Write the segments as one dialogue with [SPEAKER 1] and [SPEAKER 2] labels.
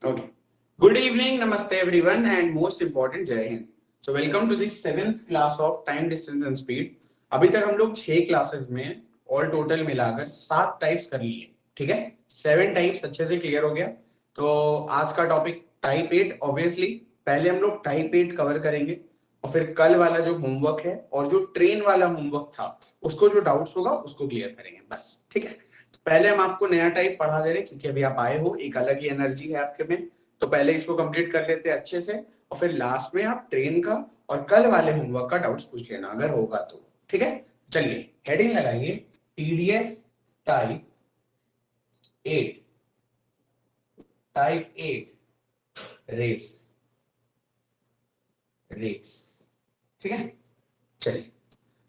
[SPEAKER 1] Okay. Good evening, namaste everyone, and most important, जय Hind. So welcome to the 7th class of time, distance and speed. अभी तक हम लोग 6 classes में all total मिलाकर 7 types कर लिए. ठीक है, 7 टाइप्स अच्छे से क्लियर हो गया. तो आज का टॉपिक टाइप 8. ऑब्वियसली पहले हम लोग टाइप 8 कवर करेंगे और फिर कल वाला जो होमवर्क है और जो ट्रेन वाला होमवर्क था उसको जो डाउट्स होगा उसको क्लियर करेंगे. बस ठीक है. पहले हम आपको नया टाइप पढ़ा दे रहे हैं क्योंकि अभी आप आए हो, एक अलग ही एनर्जी है आपके में. तो पहले इसको कंप्लीट कर लेते हैं अच्छे से और फिर लास्ट में आप ट्रेन का और कल वाले होमवर्क का डाउट्स पूछ लेना अगर होगा तो. ठीक है, चलिए हेडिंग लगाइए TDS type 8. Type 8 race. Race. ठीक है, चलिए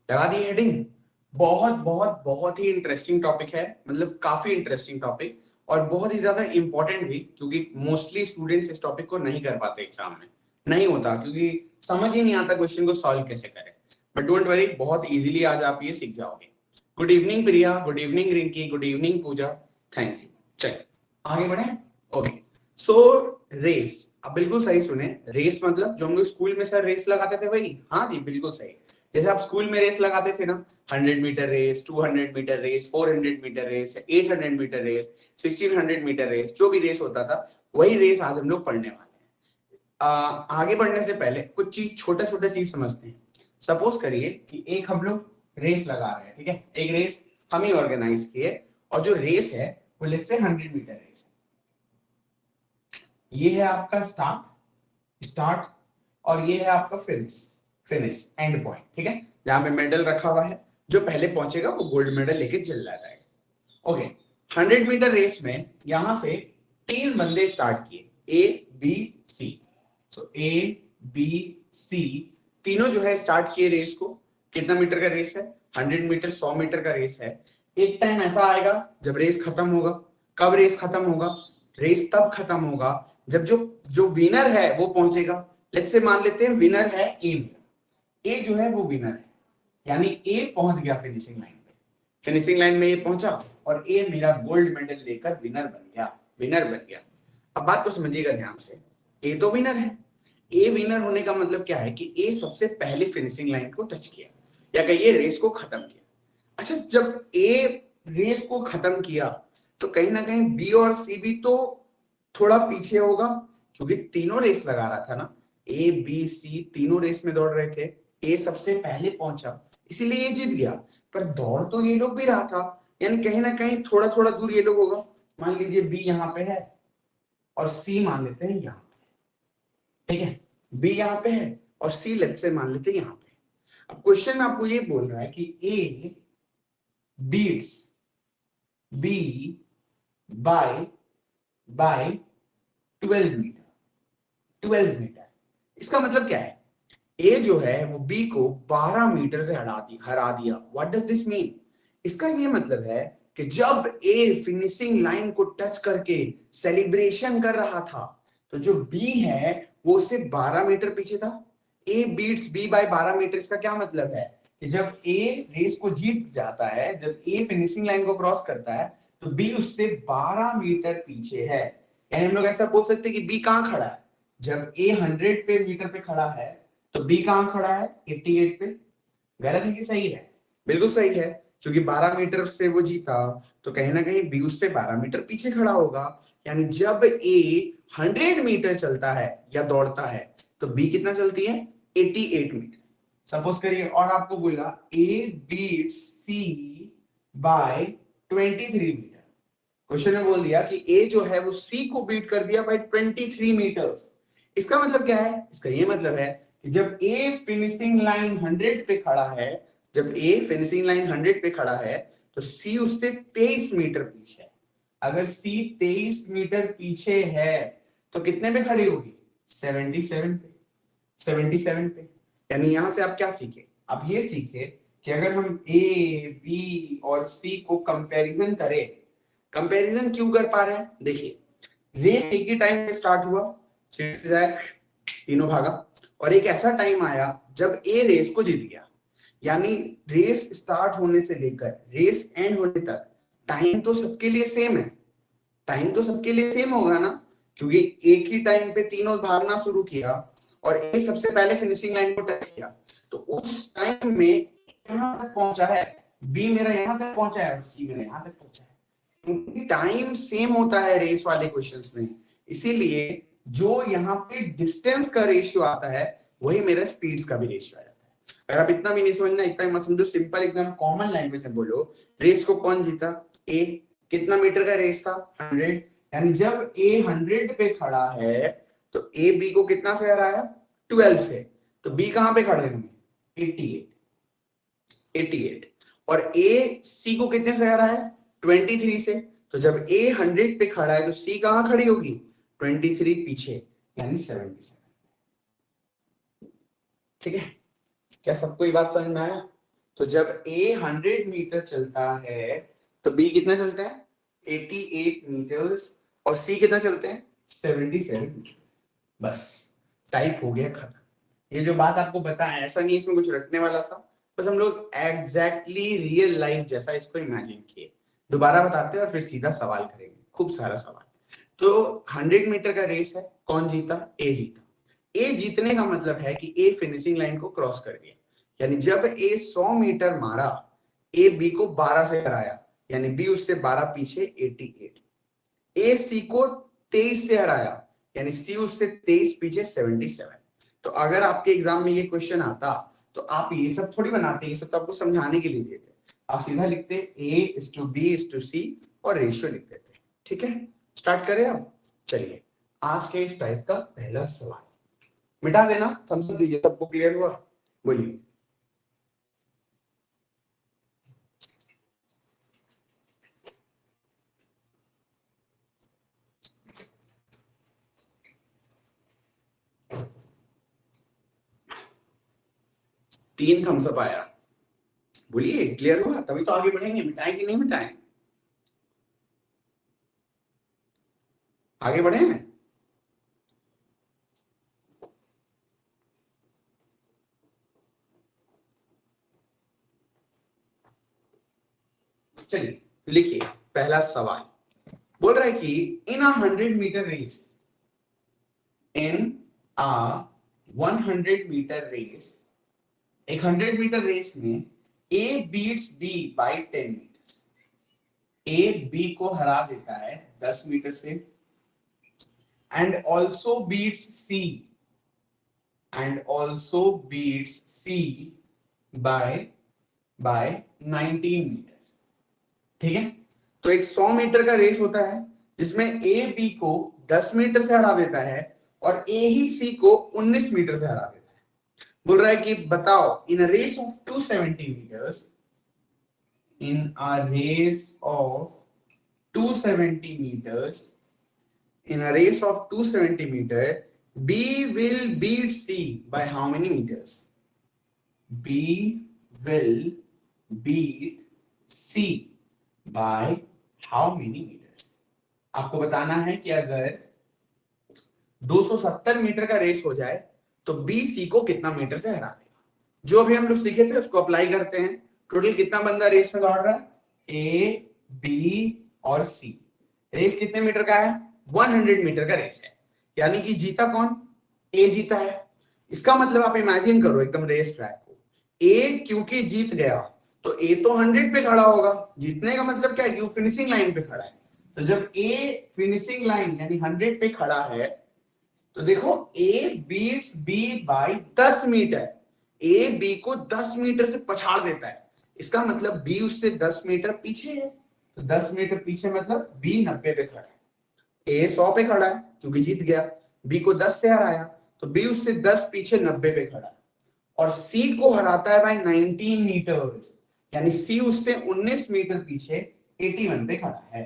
[SPEAKER 1] लगा दी हेडिंग. बहुत बहुत बहुत ही इंटरेस्टिंग टॉपिक है, मतलब काफी इंटरेस्टिंग टॉपिक और बहुत ही ज्यादा इंपॉर्टेंट भी, क्योंकि मोस्टली स्टूडेंट्स इस टॉपिक को नहीं कर पाते एग्जाम में. नहीं होता क्योंकि समझ ही नहीं आता क्वेश्चन को सॉल्व कैसे करें. बट डोंट वरी, बहुत इजीली आज आप ये सीख जाओगे. Good evening Priya, good evening Rinki, good evening Pooja. Thank you. चलिए आगे बढ़े. Okay, so race. अब बिल्कुल सही सुने, रेस मतलब जो हम लोग स्कूल में सर रेस लगाते थे वही. हाँ जी बिल्कुल सही. जैसे आप स्कूल में रेस लगाते थे ना, 100 metre race, 200 metre race, 400 metre race, 800 metre race, 1600 metre race, जो भी रेस होता था वही रेस आज हम लोग पढ़ने वाले हैं. आगे बढ़ने से पहले कुछ चीज, छोटा छोटा चीज समझते हैं. सपोज करिए कि एक हम लोग रेस लगा रहे हैं. ठीक है, एक रेस हम ही ऑर्गेनाइज किए और जो रेस है वो लेट्स से 100 मीटर रेस. ये है आपका स्टार्ट, स्टार्ट, और ये है आपका फिनिश, फिनिश एंड पॉइंट. ठीक है, जहां पे मेडल रखा हुआ है, जो पहले पहुंचेगा वो गोल्ड मेडल लेके चल जाएगा. ओके, 100 मीटर रेस में यहां से 3 बंदे स्टार्ट किए, A B C. So A B C तीनों जो है स्टार्ट किए रेस को. कितना मीटर का रेस है? 100 मीटर, 100 मीटर का रेस है. एक टाइम ऐसा आएगा जब रेस खत्म होगा. कब रेस खत्म होगा? रेस तब खत्म होगा जब जो जो विनर है वो पहुंचेगा. लेट्स से मान लेते हैं विनर है ए. ए जो है वो विनर है, यानी ए पहुंच गया फिनिशिंग लाइन पे. फिनिशिंग लाइन में ये पहुंचा और ए मेरा गोल्ड मेडल लेकर विनर बन गया, विनर बन गया. अब बात को समझिएगा ध्यान से. ए तो विनर है. ए विनर होने का मतलब क्या है कि ए सबसे पहले फिनिशिंग लाइन को टच किया, या कहिए रेस को खत्म किया. अच्छा, जब ए रेस को खत्म किया तो कहीं ना कहीं बी और सी भी तो थोड़ा पीछे होगा, क्योंकि तीनों रेस लगा रहा था ना. ए बी सी तीनों रेस में दौड़ रहे थे. ए सबसे पहले पहुंचा इसीलिए ये जीत गया. पर दौड़ तो ये लोग भी रहा था, यानी कहीं ना कहीं थोड़ा थोड़ा दूर ये लोग होगा. मान लीजिए बी यहाँ पे है और सी मान लेते हैं यहाँ पे. ठीक है, बी यहाँ पे है और सी लेट से मान लेते हैं यहाँ पे. अब क्वेश्चन में आपको ये बोल रहा है कि A beats B by 12 metre. 12 metre, इसका मतलब क्या है? ए जो है वो बी को 12 मीटर से हरा दिया. What does this mean? इसका ये मतलब है कि जब ए फिनिशिंग लाइन को टच करके सेलिब्रेशन कर रहा था तो जो बी है वो उससे 12 मीटर पीछे था. A beats B by 12 metre. इसका क्या मतलब है कि जब ए रेस को जीत जाता है, जब ए फिनिशिंग लाइन को क्रॉस करता है तो बी उससे 12 मीटर पीछे है. यानी हम लोग ऐसा बोल सकते हैं कि बी कहां खड़ा है? जब ए 100 मीटर पे खड़ा है तो बी कहां खड़ा है? 88 पे. गलत है कि सही है? बिल्कुल सही है, क्योंकि 12 मीटर से वो जीता तो कहीं ना कहीं बी उससे 12 मीटर पीछे खड़ा होगा. यानी जब ए 100 मीटर चलता है या दौड़ता है तो बी कितना चलती है? 88 मीटर. सपोज करिए और आपको बोला A beats C by 23 metre. Question में बोल दिया कि ए जो है वो सी को बीट कर दिया बाय 23 मीटर. इसका मतलब क्या है? इसका ये मतलब है कि जब ए फिनिशिंग लाइन 100 पे खड़ा है, जब ए फिनिशिंग लाइन 100 पे खड़ा है तो सी उससे 23 मीटर पीछे है. अगर सी 23 मीटर पीछे है तो कितने पे खड़ी होगी? 77 पे. 77 पे. यानी यहां से आप क्या सीखे? आप ये सीखे कि अगर हम ए बी और सी को कंपैरिजन करें. कंपैरिजन क्यों कर पा रहे हैं? देखिए, रेस एक ही टाइम पे स्टार्ट हुआ, तीनों भागा, और एक ऐसा टाइम आया जब ए रेस को जीत गया. यानी रेस स्टार्ट होने से लेकर रेस एंड होने तक टाइम तो सबके लिए सेम है. टाइम तो सबके लिए सेम होगा ना. क्योंकि एक ही टाइम पे तीनों भागना शुरू किया और ए सबसे पहले फिनिशिंग लाइन को टच किया, तो उस टाइम में यहां तक पहुंचा है, बी मेरा यहां तक पहुंचा है और सी मेरा यहां तक पहुंचा है, क्योंकि टाइम सेम होता है रेस वाले क्वेश्चंस में, इसीलिए जो यहाँ पे डिस्टेंस का रेशियो आता है वही मेरा स्पीड्स का भी रेशियो आ जाता है। अगर आप इतना भी नहीं समझना, इतना मत समझो, सिंपल एकदम कॉमन लैंग्वेज में बोलो, रेस को कौन जीता? ए। कितना मीटर का रेस था? 100। यानी जब ए 100 पे खड़ा है तो ए बी को कितना से हराया? 12 से। तो बी कहां पे खड़े होंगे? 88। और ए सी को कितने से हराया? 23 से। तो जब ए 100 पे खड़ा है तो सी कहां खड़ी होगी? 23 पीछे, यानी 77। ठीक है, क्या सबको ये बात समझ में आया? तो जब ए 100 मीटर चलता है तो बी कितना चलता है? 88 मीटर्स। और सी कितना चलते हैं? 77। बस, टाइप हो गया खत्म। ये जो बात आपको बताया, ऐसा नहीं इसमें कुछ रटने वाला था, बस हम लोग एग्जैक्टली रियल लाइफ जैसा इसको इमेजिन किए। दोबारा बताते हैं और फिर सीधा सवाल करेंगे, खूब सारा सवाल। तो 100 मीटर का रेस है, कौन जीता? ए जीता। ए जीतने का मतलब है कि ए फिनिशिंग लाइन को क्रॉस कर गया, यानी जब ए 100 मीटर मारा, ए बी को 12 से हराया, यानी बी उससे 12 पीछे 88। ए सी को 23 से हराया, यानी सी उससे 23 पीछे 77। तो अगर आपके एग्जाम में ये क्वेश्चन आता तो आप ये सब थोड़ी बनाते, ये सब तो आपको समझाने के लिए देते, आप सीधा लिखते A/B/C और रेशियो लिख देते। ठीक है, स्टार्ट करें अब। चलिए, आज के इस टाइप का पहला सवाल, मिटा देना, थम्स अप दीजिए, सबको क्लियर हुआ? बोलिए। तीन थम्स अप आया, बोलिए क्लियर हुआ, तभी तो आगे बढ़ेंगे। मिटाएं कि नहीं मिटाएं? आगे बढ़े? चलिए लिखिए, पहला सवाल बोल रहा है कि in a 100 metre race, in a 100 metre race, एक 100 मीटर रेस में A beats B by 10 metre. A B को हरा देता है 10 मीटर से, and also beats C, and also beats C by 19 metre. ठीक है, तो एक 100 मीटर का रेस होता है जिसमें ए बी को 10 मीटर से हरा देता है और ए ही सी को 19 मीटर से हरा देता है। बोल रहा है कि बताओ, in a race of 270 metres, in a race of 270 meters, in a race of 270 meter, B will beat C by how many meters? B will beat C by how many meters? आपको बताना है कि अगर 270 metre का race हो जाए तो B C को कितना मीटर से हरा देगा। जो अभी हम लोग सीखे थे उसको अप्लाई करते हैं। टोटल कितना बंदा रेस में दौड़ रहा है? ए, बी और सी। रेस कितने मीटर का है? 100 मीटर का रेस है, यानी कि जीता कौन? ए जीता है। इसका मतलब आप इमेजिन करो एकदम रेस ट्रैक को, ए क्योंकि जीत गया तो ए तो 100 पे खड़ा होगा, जीतने का मतलब क्या है कि वो फिनिशिंग लाइन पे खड़ा है। तो जब ए फिनिशिंग लाइन यानी 100 पे खड़ा है तो देखो A beats B by 10 metre, A B को 10 मीटर से पछाड़ देता है, इसका मतलब बी उससे 10 मीटर पीछे है। तो 10 मीटर पीछे मतलब बी 90 पे खड़ा है, ए 100 पे खड़ा है क्योंकि जीत गया, बी को 10 से हराया तो बी उससे 10 पीछे 90 पे खड़ा है, और सी को हराता है बाय 19 मीटर्स, यानी सी उससे 19 मीटर पीछे 81 पे खड़ा है।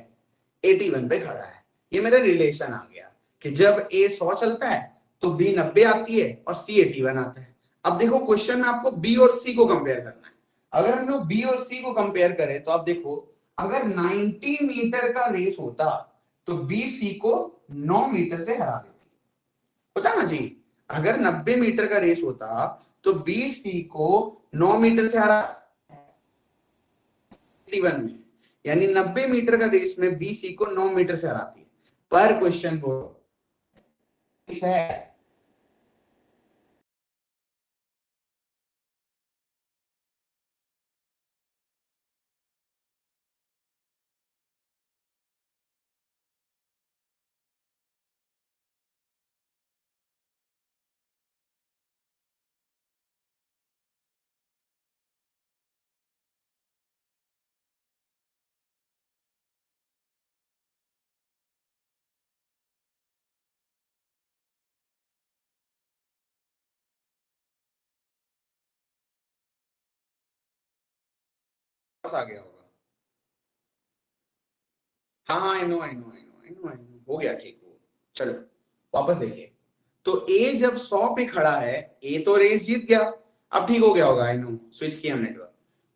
[SPEAKER 1] 81 पे खड़ा है, ये मेरा रिलेशन आ गया कि जब ए 100 चलता है तो बी 90 आती है और सी 81 आता है। अब देखो क्वेश्चन में आपको बी और सी को कंपेयर करना है। अगर हम लोग बी और सी को कंपेयर करें तो आप देखो, अगर 90 मीटर का रेस होता तो बी सी को 9 मीटर से हरा देती, होता ना जी। अगर 90 मीटर का रेस होता तो बी सी को 9 मीटर से हरा 81 में, यानी 90 मीटर का रेस में बी सी को 9 मीटर से हराती है। पर क्वेश्चन बोलो है। आ गया होगा। हाँ हाँ, I know I know I know I know I know, हो गया ठीक हो। चलो वापस देखिए, तो ए जब 100 पे खड़ा है, ए तो रेस जीत गया, अब ठीक हो गया होगा, आई नो स्विच किया नेटवर्क।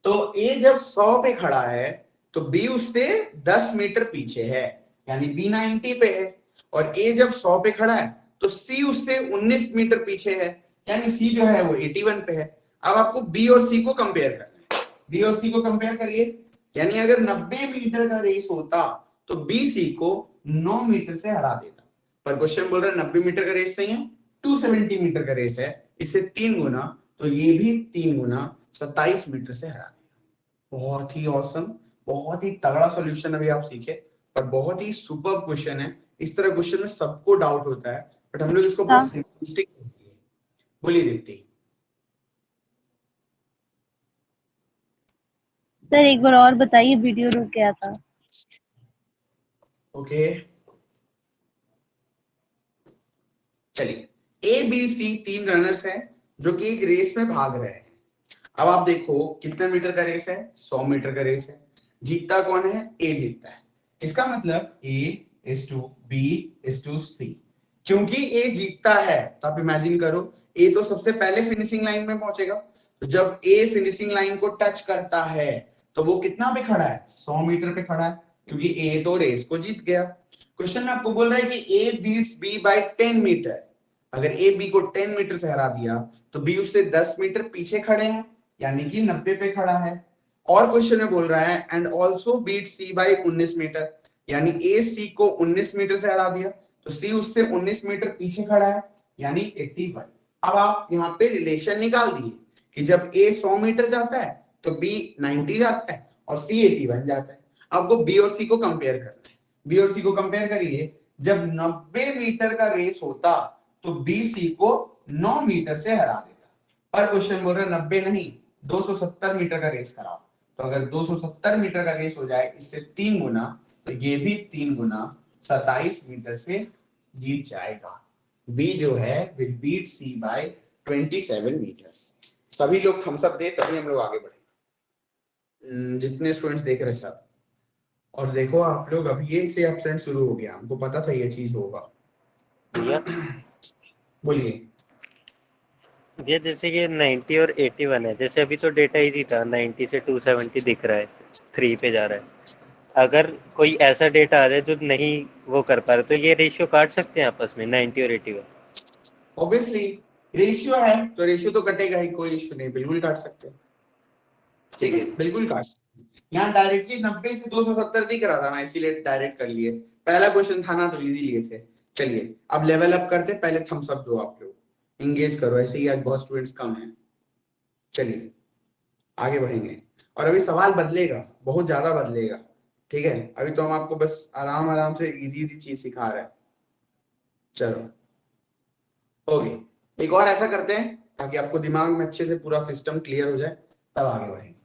[SPEAKER 1] तो ए जब 100 पे खड़ा है तो बी उससे 10 मीटर पीछे है, यानी बी 90 पे है। और ए जब 100 पे खड़ा है तो सी उससे 19 मीटर पीछे है, यानी सी जो है वो 81 पे है। अब आपको बी और सी को कंपेयर करना है, बी और सी को कंपेयर करिए, यानी अगर 90 मीटर का रेस होता तो बी सी को 9 मीटर से हरा देता, पर क्वेश्चन बोल रहा है 90 मीटर का रेस नहीं है, 270 मीटर का रेस है, इससे 3 गुना, तो ये भी 3 गुना 27 मीटर से हरा देगा। बहुत ही औसम, बहुत ही तगड़ा सॉल्यूशन अभी आप सीखे, पर बहुत ही सुपर क्वेश्चन है। इस तरह क्वेश्चन में सबको डाउट होता है, बट हम लोग इसको बहुत
[SPEAKER 2] हाँ
[SPEAKER 1] सिंपलिस्टिक। बोलिए दीप्ति।
[SPEAKER 2] सर, एक बार और बताइए, वीडियो रुक गया था।
[SPEAKER 1] ओके चलिए, ए बी सी 3 रनर्स हैं जो कि एक रेस में भाग रहे हैं। अब आप देखो कितने मीटर का रेस है, 100 मीटर का रेस है। जीतता कौन है, ए जीतता है। इसका मतलब A is to B is to C. क्योंकि ए जीतता है तो आप इमेजिन करो, ए तो सबसे पहले फिनिशिंग लाइन में पहुंचेगा, तो जब ए फिनिशिंग लाइन को टच करता है तो वो कितना पे खड़ा है, 100 मीटर पे खड़ा है, क्योंकि ए तो रेस को जीत गया। क्वेश्चन में आपको बोल रहा है कि A beats B by 10 metre. अगर ए बी को 10 मीटर से हरा दिया तो बी उससे 10 मीटर पीछे खड़े हैं, यानी कि 90 पे खड़ा है। और क्वेश्चन में बोल रहा है and also beat C by 19 metre, यानी ए सी को 19 मीटर से हरा दिया तो सी उससे 19 मीटर पीछे खड़ा है, यानी 81। अब आप यहाँ पे रिलेशन निकाल दिए कि जब ए 100 मीटर जाता है तो बी 90 जाता है और सी 81 जाता है। आपको बी और सी को कंपेयर करना है, बी और सी को कंपेयर करिए। जब 90 मीटर का रेस होता तो बी सी को 9 मीटर से हरा देता, पर क्वेश्चन बोल रहा है 90 नहीं, 270 मीटर का रेस कराओ। तो अगर 270 मीटर का रेस हो जाए इससे 3 गुना, तो ये भी 3 गुना 27 मीटर से जीत जाएगा। बी जो है will beat C by 27 metres. सभी लोग थम्स अप दे तभी हम लोग आगे बढ़ेंगे, जितने स्टूडेंट्स देख रहे सब। और देखो आप लोग अभी ये से एब्सेंट शुरू हो गया, हमको पता था ये चीज होगा।
[SPEAKER 3] भैया
[SPEAKER 1] बोलिए।
[SPEAKER 3] भैया जैसे ये 90 और 81 है, जैसे अभी तो डेटा इजी था, 90 से 270 दिख रहा है, 3 पे जा रहा है। अगर कोई ऐसा डेटा आ जाए जो नहीं वो कर पा रहे, तो ये रेशियो काट सकते हैं आपस में 90 और 81?
[SPEAKER 1] ऑब्वियसली रेशियो है तो रेशियो तो कटेगा ही, कोई इश्यू नहीं, बिल्कुल काट सकते हैं। ठीक है बिल्कुल काट सकते हैं। यहाँ डायरेक्टली 90 से 270 दिख रहा था ना, इसीलिए डायरेक्ट कर लिए। पहला क्वेश्चन था ना तो इजी लिए थे। चलिए अब लेवल अप करते, पहले थम्स अप दो आप लोग, इंगेज करो, ऐसे ही आज बहुत स्टूडेंट्स कम हैं। चलिए आगे बढ़ेंगे, और अभी सवाल बदलेगा, बहुत ज्यादा बदलेगा। ठीक है, अभी तो हम आपको बस आराम आराम से इजी इजी चीज सिखा रहे हैं। चलो ओके, एक और ऐसा करते हैं ताकि आपको दिमाग में अच्छे से पूरा सिस्टम क्लियर हो जाए, तब आगे बढ़ेंगे।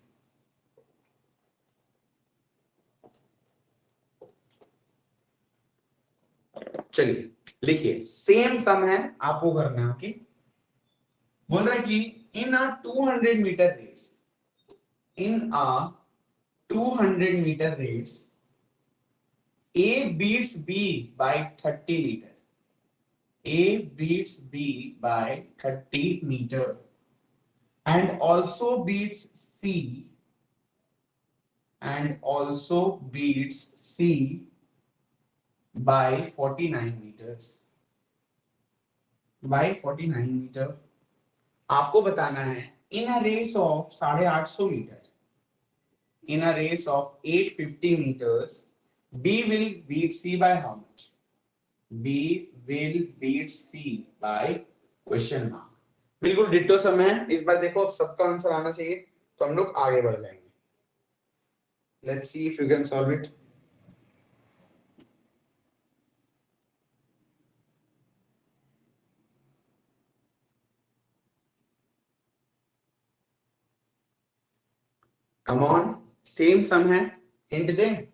[SPEAKER 1] चलिए लिखिए, सेम सम है, आपको करना है कि बोल रहा है कि in a 200 metre race, in a 200 metre race A beats B by 30 meter. A beats B by 30 meter and also beats C and also beats C by 49 meters. By 49 meter. आपको बताना है in a race of 850 metre, in a race of 850 meters, B will beat C by how much? B will beat C by question mark. बिल्कुल ditto समय है। इस बार देखो अब सबका आंसर आना चाहिए तो हम लोग आगे बढ़ जाएंगे। Let's see if you can solve it. Come on, same sum है, हिंट दें।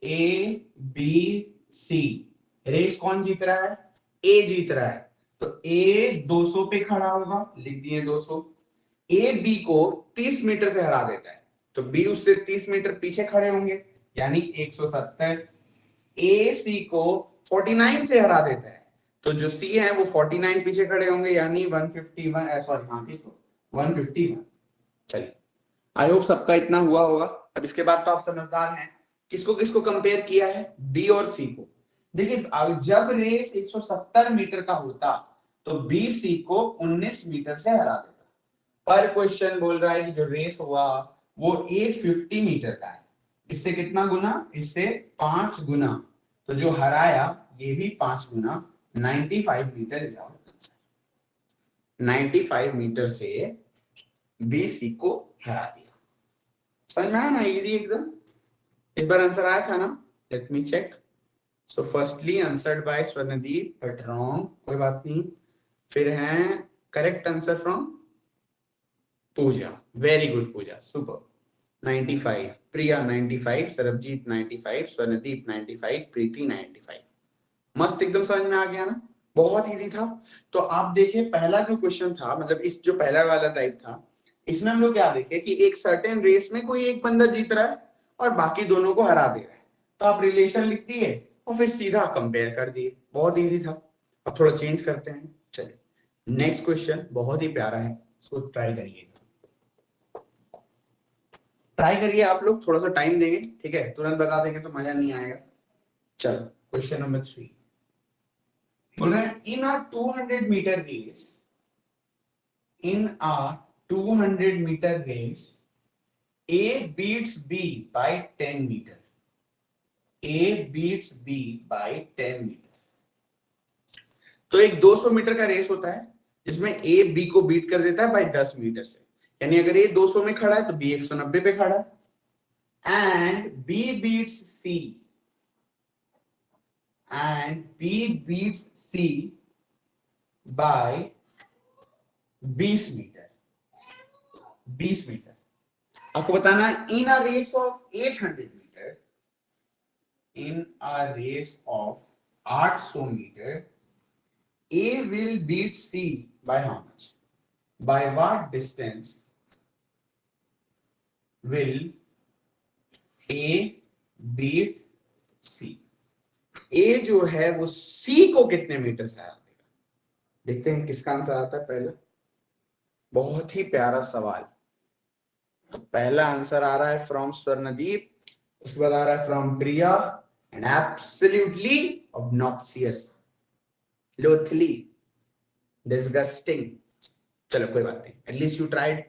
[SPEAKER 1] ए बी सी, रेस कौन जीत रहा है? ए जीत रहा है, तो ए 200 पे खड़ा होगा, लिख दिए 200। ए बी को 30 मीटर से हरा देता है, तो बी उससे 30 मीटर पीछे खड़े होंगे, यानी 170। ए सी को 49 से हरा देता है, तो जो सी है वो 49 पीछे खड़े होंगे, यानी 151, सॉरी हाँ 151। चलिए, आई होप सबका इतना हुआ होगा। अब इसके बाद तो आप समझदार हैं। किसको किसको कंपेयर किया है? बी और सी को। देखिए जब रेस 170 मीटर का होता तो बी सी को 19 मीटर से हरा देता। पर क्वेश्चन बोल रहा है कि जो रेस हुआ वो 850 मीटर का है, इससे कितना गुना? इससे 5 गुना। तो जो हराया ये भी 5 गुना, 95 metre is our answer. 95 metre से बी सी को हरा दिया। समझ में आया ना? इजी एकदम। इस बार आंसर आया था ना? Let me check. So firstly answered by Swarndeep but wrong, कोई बात नहीं। फिर है correct answer from Pooja, very good Pooja, super. 95, Priya 95, Sarabjeet 95, Swarndeep 95, Preeti 95। मस्त एकदम समझ में आ गया ना? बहुत इजी था। तो आप देखिए पहला जो क्वेश्चन था, मतलब इस जो पहला वाला टाइप था, इसमें हम लोग क्या देखे कि एक सर्टेन रेस में कोई एक बंदा जीत रहा है और बाकी दोनों को हरा दे रहा है, तो आप रिलेशन लिख दिए और फिर सीधा कंपेयर कर दिए। बहुत इजी था। अब थोड़ा चेंज करते हैं। चलिए नेक्स्ट क्वेश्चन बहुत ही प्यारा है, इसको ट्राई करिए। ट्राई करिए आप लोग, थोड़ा सा टाइम देंगे, ठीक है? तुरंत बता देंगे तो मजा नहीं आएगा। चलो क्वेश्चन नंबर 3 बोल रहे हैं in a 200 metre race, in a 200 metre race A beats B by 10 metre. A beats B by 10 metre. तो एक 200 मीटर का रेस होता है जिसमें A B को बीट कर देता है बाय 10 मीटर से, यानी अगर A 200 में खड़ा है तो B 190 पे खड़ा है। And B beats C, and B beats C by 20 metre. 20 metre आपको बताना है। In a race of 800 metre, in a race of 800 metre, A will beat C by how much? By what distance will A beat C? A जो है वो C को कितने metre से हरा देगा? देखते हैं किसका आंसर आता है पहले। बहुत ही प्यारा सवाल। पहला आंसर आ रहा है फ्रॉम स्वर्णदीप, उसके बाद आ रहा है from Priya, and absolutely obnoxious, loathly, disgusting. चलो कोई बात नहीं, at least you tried.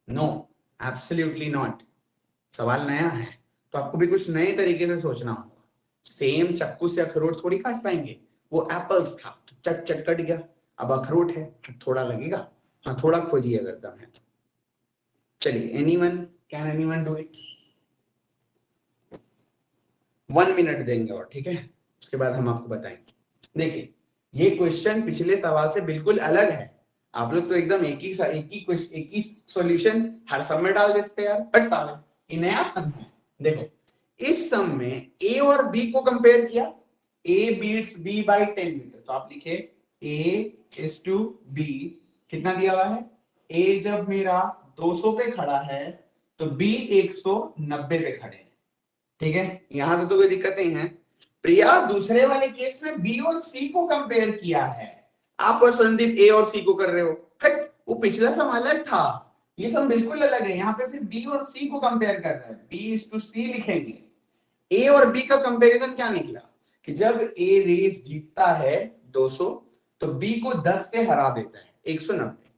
[SPEAKER 1] No, absolutely not. सवाल नया है तो आपको भी कुछ नए तरीके से सोचना होगा। सेम चक्कू से अखरोट थोड़ी काट पाएंगे। वो एप्पल्स था, चट चट कट गया। अब अखरोट है, थोड़ा लगेगा। हाँ थोड़ा खोजिए अगर दम है तो। चलिए, anyone, can anyone do it? 1 minute देंगे और, ठीक है? उसके बाद हम आपको बताएंगे। देखिए ये क्वेश्चन पिछले सवाल से बिल्कुल अलग है। आप लोग तो एकदम एक ही सॉल्यूशन हर सब में डाल देते यार, बट पागल, ये नया सम है। देखो इस सम में ए और बी को कंपेयर किया, A beats B by 10 metre, तो आप लिखे ए इज टू बी। कितना दिया हुआ है? ए जब मेरा 200 पे खड़ा है तो बी 190 पे खड़े हैं, ठीक है? यहां तो कोई दिक्कत नहीं है। प्रिया दूसरे वाले केस में बी और सी को कंपेयर किया है, आप और संदीप ए और सी को कर रहे हो। हट, वो पिछला सम अलग था, ये सम बिल्कुल अलग है। यहाँ पे फिर बी और सी को कंपेयर कर रहे हैं, बी इज टू सी लिखेंगे। ए और बी का कंपैरिजन क्या निकला कि जब ए रेस जीतता है 200 तो बी को 10 से हरा देता है 190।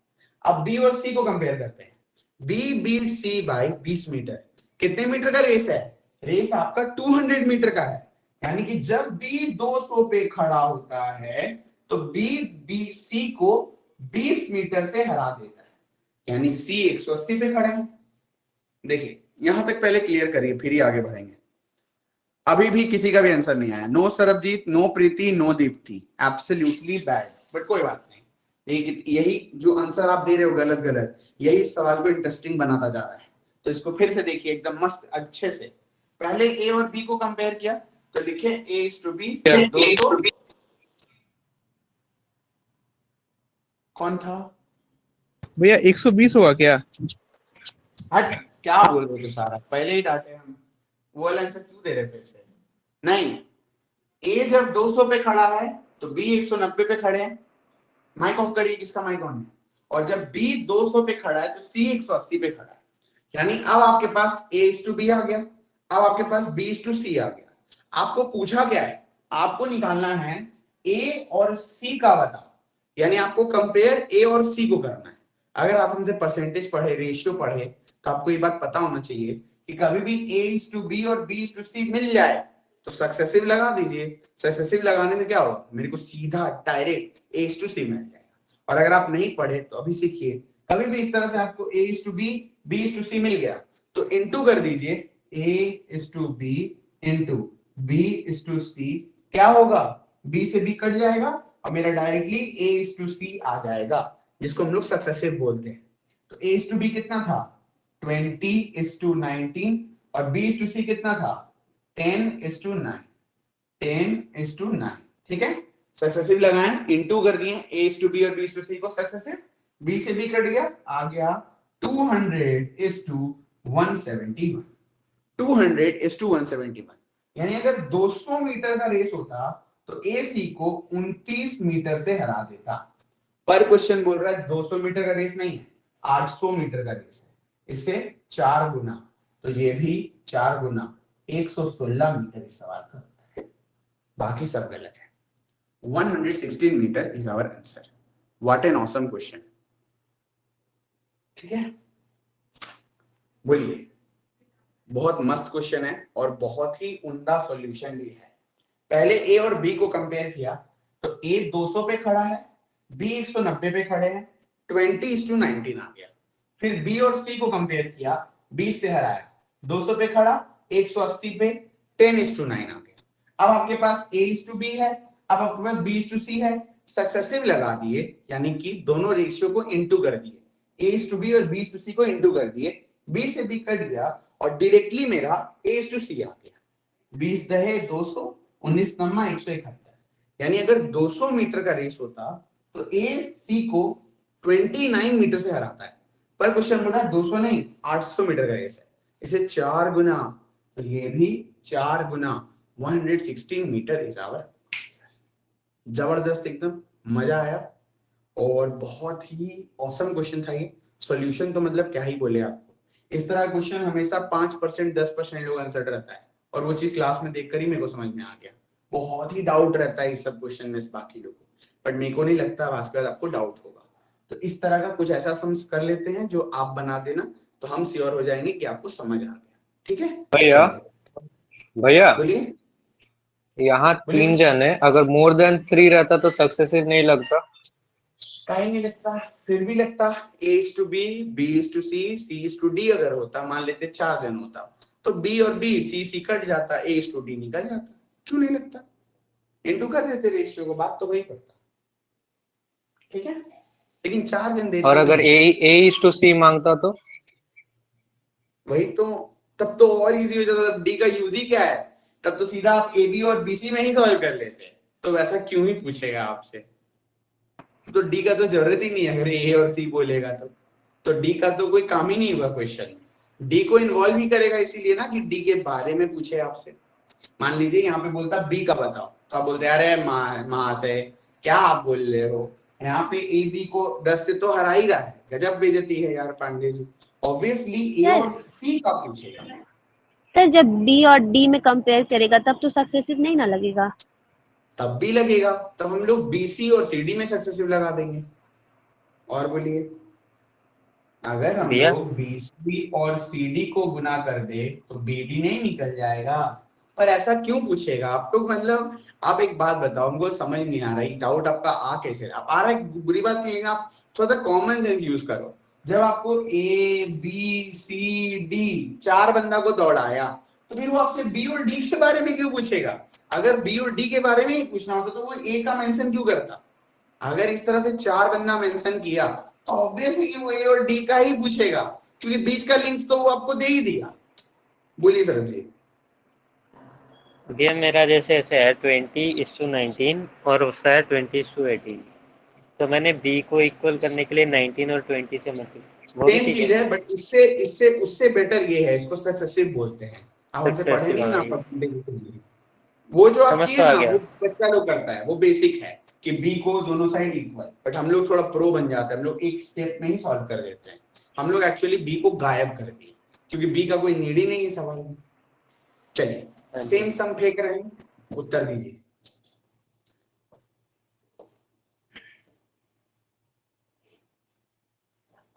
[SPEAKER 1] अब बी और सी को कंपेयर करते हैं। B beat C bye 20 metre. कितने मीटर का रेस है? रेस आपका 200 मीटर का है, यानी कि जब बी 200 पे खड़ा होता है तो बी बी सी को 20 मीटर से हरा देता है, यानी सी 180 पे खड़ा है। देखिए यहां तक पहले क्लियर करिए, फिर ही आगे बढ़ेंगे। अभी भी किसी का भी आंसर नहीं आया। No Sarabjit, no Preeti, no Deepti, absolutely bad, but कोई बात नहीं। यही जो आंसर आप दे रहे हो गलत गलत, यही सवाल को इंटरेस्टिंग बनाता जा रहा है। तो इसको फिर से देखिए एकदम मस्त अच्छे से। पहले ए और बी को कंपेयर किया तो लिखे ए इज टू बी 200। कौन था
[SPEAKER 4] भैया 120 होगा क्या?
[SPEAKER 1] हट, क्या बोल रहे हो? सारा पहले ही डांटे हम, वो वाला आंसर क्यों दे रहे फिर से? नहीं, ए जब 200 पे खड़ा है तो बी 190 पे खड़े हैं। माइक ऑफ करिए, किसका माइक ऑन है? और जब बी 200 पे खड़ा है तो सी 180 पे खड़ा है। यानी अब आपके पास ए इज टू बी आ गया, अब आपके पास बी इज टू सी आ गया। आपको पूछा क्या है? आपको निकालना है ए और सी का बताओ, यानी आपको कंपेयर ए और सी को करना है। अगर आप हमसे परसेंटेज पढ़े, रेशियो पढ़े, तो आपको ये बात पता होना चाहिए कि कभी भी ए इज टू बी और बी इज टू सी मिल जाए तो सक्सेसिव लगा दीजिए। सक्सेसिव लगाने से क्या होगा? मेरे को सीधा direct A is to C मिल जाएगा। और अगर आप नहीं पढ़े तो अभी सीखिए, कभी भी इस तरह से आपको A is to B, B is to C मिल गया तो इंटू कर दीजिए, A is to B into B is to C. क्या होगा? बी से बी कट जाएगा और मेरा directly A is to C आ जाएगा, जिसको हम लोग सक्सेसिव बोलते हैं। तो ए इज टू बी कितना था? 20:19। और बी इज टू सी कितना था? 10:9। 10:9, ठीक है। सक्सेसिव लगाएं, इंटू कर दिए, ए इज टू बी और बी इज टू सी को सक्सेसिव, बी से बी कट गया, आ गया 200:171। 200:171, यानी अगर 200 मीटर का रेस होता तो ए सी को 29 मीटर से हरा देता। पर क्वेश्चन बोल रहा है 200 मीटर का रेस नहीं है, 800 मीटर का रेस है, इससे 4 गुना, तो ये भी 4 गुना 116 मीटर इस सवाल का होता है। बाकी सब गलत है। 116 metre is our answer. What an awesome question, ठीक है। बोलिए, बहुत मस्त क्वेश्चन है और बहुत ही उम्दा सॉल्यूशन भी है। पहले ए और बी को कंपेयर किया तो ए 200 पे खड़ा है, बी 190 पे खड़े हैं, 20:19 आ गया। फिर बी और सी को कंपेयर किया, 20 से हराया, 200 पे खड़ा, 180 पे, 10:9 आ गया। अब आपके पास ए इज टू बी है, अब आपके पास बी इज टू सी है, सक्सेसिव लगा दिए, यानी कि दोनों रेशियो को इंटू कर दिए, ए इज टू बी और बी इज टू सी को इंटू कर दिए, बी से बी कट गया और डायरेक्टली मेरा ए इज टू सी आ गया। 20 दहे 200, 19 नम्मा 171, यानी अगर 200 मीटर का रेस होता तो ए सी को 29 मीटर से हराता है। पर क्वेश्चन बोल रहा है 200 नहीं, 800 मीटर का रेस है, इसे 4 गुना, तो ये भी 4 गुना 116 मीटर इज आवर। जबरदस्त, एकदम मजा आया और बहुत ही औसम क्वेश्चन था ये। सॉल्यूशन तो मतलब क्या ही बोले आपको, इस तरह क्वेश्चन हमेशा 5% 10% लोग आंसर रहता है, और वो चीज क्लास में देखकर ही मेरे को समझ में आ गया। बहुत ही डाउट रहता है इस सब क्वेश्चन में बाकी लोगों को, बट मेरे को नहीं लगता आज के बाद आपको डाउट होगा। तो इस तरह का कुछ ऐसा सम कर लेते हैं जो आप बना देना, तो हम श्योर हो जाएंगे कि आपको समझ आ गया, ठीक है।
[SPEAKER 5] भैया भैया
[SPEAKER 1] बोलिए
[SPEAKER 5] यहाँ
[SPEAKER 1] बोलिए
[SPEAKER 5] 3 जन है, अगर मोर देन 3 रहता तो सक्सेसिव नहीं लगता।
[SPEAKER 1] कहीं नहीं लगता, फिर भी लगता। A is to B, B is to C, C is to D अगर होता, मान लेते 4 जन होता, तो बी और बी, सी सी कट जाता, ए इज टू डी निकल जाता। क्यों नहीं लगता? इंटू कर देते रेशियो को, बात तो वही करता, ठीक है। लेकिन 4 जन देते
[SPEAKER 5] और
[SPEAKER 1] ही
[SPEAKER 5] अगर
[SPEAKER 1] नहीं।
[SPEAKER 5] ए इज टू सी मांगता तो
[SPEAKER 1] वही तो, तब तो और इजी हो जाता। डी का यूज ही क्या है? तब तो सीधा आप ए बी और बी सी में ही सॉल्व कर लेते। तो वैसा क्यों ही पूछेगा आपसे? तो डी का तो जरूरत ही नहीं है, अगर ए और सी बोलेगा तो डी का तो कोई काम ही नहीं हुआ क्वेश्चन। डी को इन्वॉल्व ही करेगा इसीलिए ना कि डी के बारे में पूछे आपसे। मान लीजिए यहाँ पे बोलता बी का बताओ, तो आप बोलते अरे माँ से क्या आप बोल रहे हो, यहाँ पे ए बी को 10 से तो हरा ही रहा है। गजब बेइज्जती है यार पांडे जी। ऑब्वियसली ए और सी का पूछेगा।
[SPEAKER 2] सर जब बी और डी में कंपेयर करेगा तब तो सक्सेसिव नहीं ना लगेगा।
[SPEAKER 1] तब भी लगेगा, तब हम लोग बी सी और सी डी में सक्सेसिव लगा देंगे। और बोलिए, अगर हम
[SPEAKER 3] भैया
[SPEAKER 1] लोग बी सी और सी डी को गुना कर दे तो बी डी नहीं निकल जाएगा? और ऐसा क्यों पूछेगा आपको? मतलब आप एक बात बताओ, हमको समझ नहीं आ रही, डाउट आपका आ कैसे रहा? आ रहा है, बुरी बात नहीं है, आप थोड़ा सा कॉमन सेंस यूज करो। जब आपको ए बी सी डी 4 बंदा को दौड़ाया, तो फिर वो आपसे बी और डी के बारे में क्यों पूछेगा? अगर बी और डी के बारे में ही पूछना होता तो वो ए का मेंशन क्यों करता? अगर इस तरह से 4 बंदा मेंशन किया तो ऑब्वियसली वो ए और डी का ही पूछेगा, क्योंकि बीच का लिंक्स तो वो आपको दे ही दिया। बोलिए सर जी।
[SPEAKER 3] भैया मेरा जैसे ऐसे है 20:19 और उसका है 20:18, तो मैंने बी को इक्वल करने के लिए 19 और 20 से मतलब वो भी
[SPEAKER 1] सेम
[SPEAKER 3] ठीक
[SPEAKER 1] चीज
[SPEAKER 3] है।
[SPEAKER 1] है, बट इससे इससे उससे बेटर ये है, इसको सक्सेसिव बोलते हैं। आप हमसे पढ़े
[SPEAKER 3] सक्सेसिव,
[SPEAKER 1] नहीं
[SPEAKER 3] हाँ
[SPEAKER 1] ना
[SPEAKER 3] ये
[SPEAKER 1] परसेंटेज। वो जो आप
[SPEAKER 3] समझ
[SPEAKER 1] किए
[SPEAKER 3] तो आ
[SPEAKER 1] ना,
[SPEAKER 3] गया।
[SPEAKER 1] वो बच्चा लोग करता है, वो बेसिक है कि बी को दोनों साइड इक्वल, बट हम लोग थोड़ा प्रो बन जाते हैं, हम लोग एक स्टेप में ही सॉल्व कर देते हैं। हम लोग एक्चुअली बी को गायब कर दिए, क्योंकि बी का कोई नीड ही नहीं है सवाल में। चलिए
[SPEAKER 3] हाँ जी।
[SPEAKER 1] सेम सम फेंक रहे हैं, उत्तर दीजिए।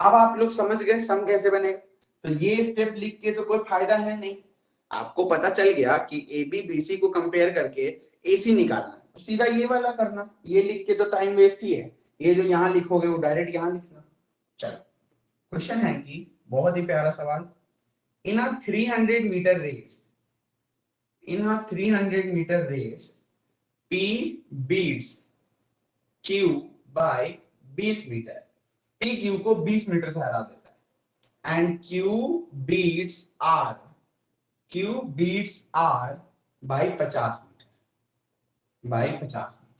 [SPEAKER 1] अब आप लोग समझ गए सम कैसे बनेगा। तो ये स्टेप लिख के तो कोई फायदा है नहीं। आपको पता चल गया कि ए बी बी सी को कंपेयर करके एसी निकालना, तो सीधा ये वाला करना। ये लिख के तो टाइम वेस्ट ही है, ये जो यहाँ लिखोगे वो डायरेक्ट यहाँ लिखना। चलो क्वेश्चन है कि बहुत ही प्यारा सवाल। In a 300 metre race, in a 300 metre race P beats Q by 20 metre. P Q को 20 मीटर से हरा देता है, and Q beats R, Q beats R by 50 metre, by 50 metre.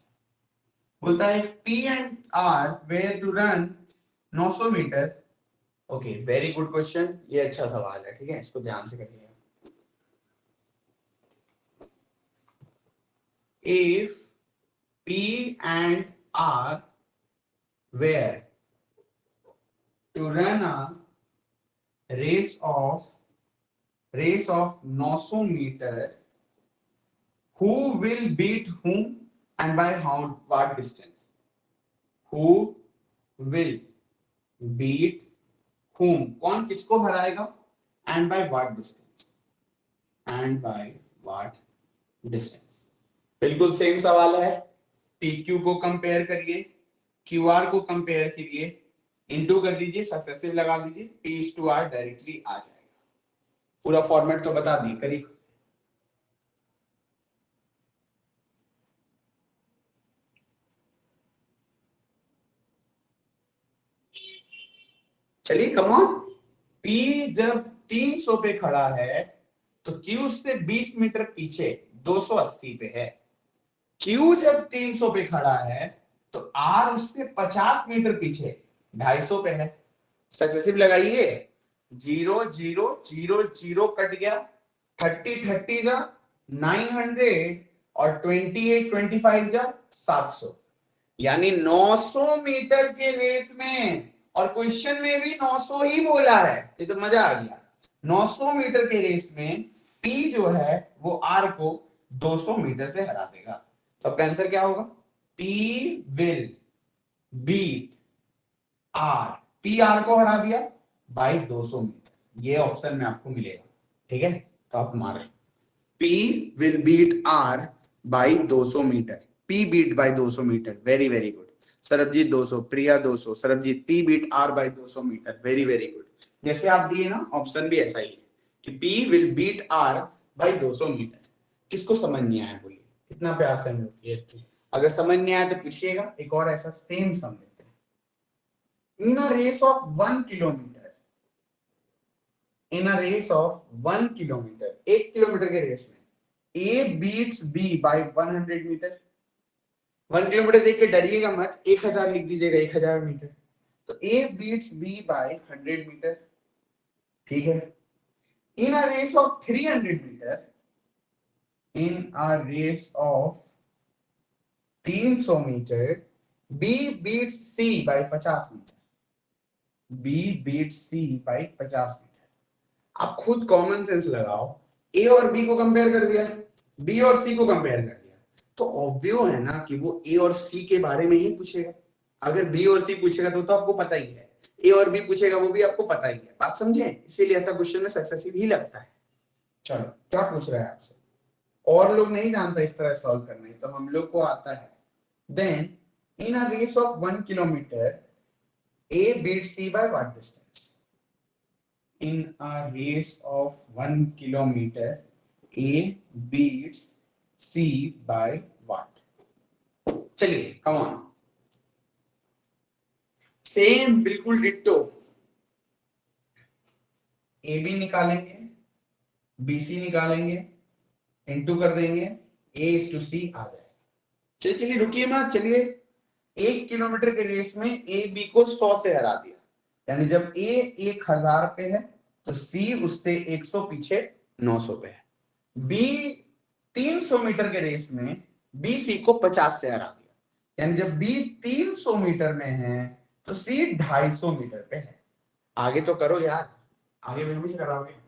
[SPEAKER 1] बोलता है P and R were to run 900 metre. Okay, very good question, ये अच्छा सवाल है, ठीक है, इसको ध्यान से करिएगा। If P and R were to run a race of 900 meter, who will beat whom and by how what distance? Who will beat whom? कौन किसको हराएगा? And by what distance? And by what distance? बिल्कुल same सवाल है। PQ को compare करिए, QR को compare करिए, into कर लीजिए, सक्सेसिव लगा दीजिए, P/R डायरेक्टली आ जाएगा। पूरा फॉर्मेट तो बता दिए, करिए। चलिए कम ऑन। P जब 300 पे खड़ा है तो Q से 20 मीटर पीछे 280 पे है। Q जब 300 पे खड़ा है तो R उससे 50 मीटर पीछे 250 पे है। सक्सेसिव लगाइए, 0 0 0 0 कट गया, 30 30 जा 900 और 28 25 जा 700, यानी 900 मीटर के रेस में, और क्वेश्चन में भी 900 ही बोला है, ये तो मजा आ गया। 900 मीटर के रेस में P जो है वो R को 200 मीटर से हरा देगा। तो अब आंसर क्या होगा? P will beat R, P R को हरा दिया बाई 200 मीटर, ये ऑप्शन में आपको मिलेगा, ठीक है। तो आप मारे P will beat R by 200 metre, P beat by 200 metre, very very good. Sarabjit 200, Priya 200, Sarabjit P beat R by 200 metre, very very good. जैसे आप दिए ना, ऑप्शन भी ऐसा ही है कि P will beat R by 200 metre. किसको समझ नहीं आया बोलिए, कितना प्यार से हम लोग किए। अगर समझ नहीं आया तो पूछिएगा, एक और ऐसा सेम सम लेते हैं। In a race of 1 kilometre, in a race of 1 kilometre, 1 kilometre के रेस में A beats B by 100 metre. 1 kilometre देख के डरिएगा मत, 1000 लिख दीजिएगा, 1000 मीटर। तो A beats B by 100 metre, ठीक है। In a race of 300 metre, in a race of 300 metre B beats C by 50 metre, B beats C by 50 metre. आप खुद कॉमन सेंस लगाओ, A और B को कंपेयर कर दिया, B और C को कंपेयर कर दिया, तो ऑब्वियस है ना कि वो A और C के बारे में ही पूछेगा। अगर B और C पूछेगा तो आपको पता ही है, A और B पूछेगा वो भी आपको पता ही है। बात समझे? इसीलिए ऐसा क्वेश्चन में सक्सेसिव ही लगता है। चलो क्या पूछ रहा है आपसे? और लोग नहीं जानता इस तरह सॉल्व करना है, तो हम लोग को आता है। Then in a race of 1 kilometre A beat C by what distance? In a race of 1 kilometre A beats C by what? चलिए कम ऑन, सेम बिल्कुल डिट्टो। ए बी निकालेंगे, बी सी निकालेंगे, इनटू कर देंगे, ए is to C आ जाएगा। चलिए चलिए रुकिए मत, चलिए 1 किलोमीटर के रेस में ए बी को 100 से हरा दिया, यानी जब ए 1000 पे है तो सी उससे 100 पीछे 900 पे है। बी 300 मीटर के रेस में बी सी को 50 से हरा दिया, यानी जब बी 300 मीटर में है तो सी 250 मीटर पे है। आगे तो करो यार, आगे भी से कराओगे।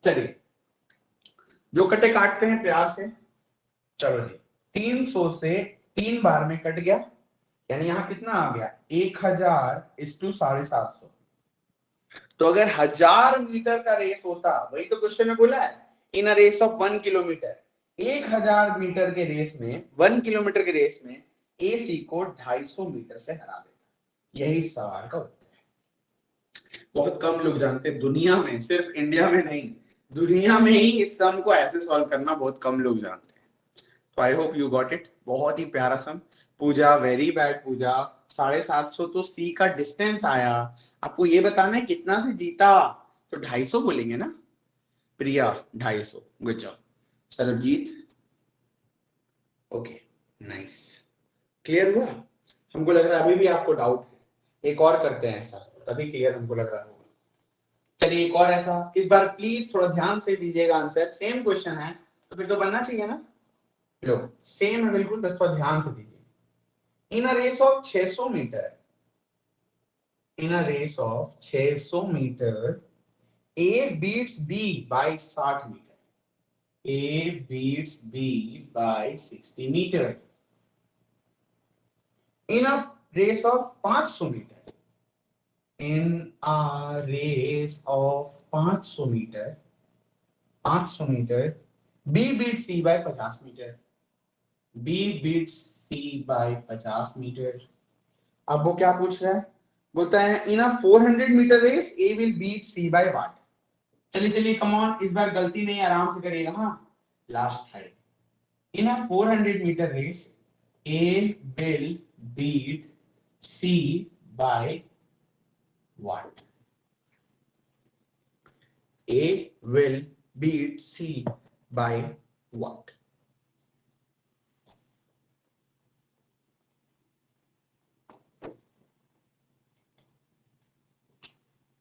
[SPEAKER 1] चलिए जो कटे काटते हैं प्यार से। चलो जी, 300 से 3 बार में कट गया, यानी यहां कितना आ गया? 1000 इस टू 750। तो अगर 1000 मीटर का रेस होता, वही तो क्वेश्चन में बोला है, in a race of 1 kilometre, 1000 metre के रेस में, 1 किलोमीटर के रेस में ए सी को 250 मीटर से हरा देता। यही सवाल का उत्तर है। बहुत कम लोग जानते हैं दुनिया में, सिर्फ इंडिया में नहीं, दुनिया में ही इस सम को ऐसे सॉल्व करना बहुत कम लोग जानते हैं। तो I hope you got it. बहुत ही प्यारा सम। पूजा वेरी बैड पूजा, 750 तो सी का डिस्टेंस आया, आपको ये बताना है कितना से जीता, तो 250 बोलेंगे ना। प्रिया 250, good job. Sarabjit okay nice, clear हुआ? हमको लग रहा है अभी भी आपको डाउट है, एक और करते हैं ऐसा, तभी क्लियर हमको लग रहा होगा। चलिए एक और ऐसा, इस बार प्लीज थोड़ा ध्यान से दीजिएगा आंसर, सेम क्वेश्चन है तो फिर तो बनना चाहिए ना। लो सेम है बिल्कुल, बस थोड़ा ध्यान से दीजिए। In a race of 600 metre, in a race of 600 metre A beats B by 60 metre, A beats B by 60 metre. In a race of 500 metre, in a race of 500 metre, 500 metre B beat C by 50 metre, B beat C by 50 metre. अब वो क्या पूछ रहा है, बोलता है in a 400 metre race A will beat C by what? चलिए चलिए कम ऑन, इस बार गलती नहीं, आराम से करिएगा। हाँ लास्ट है, in a 400 metre race A will beat C by what? A will beat C by what?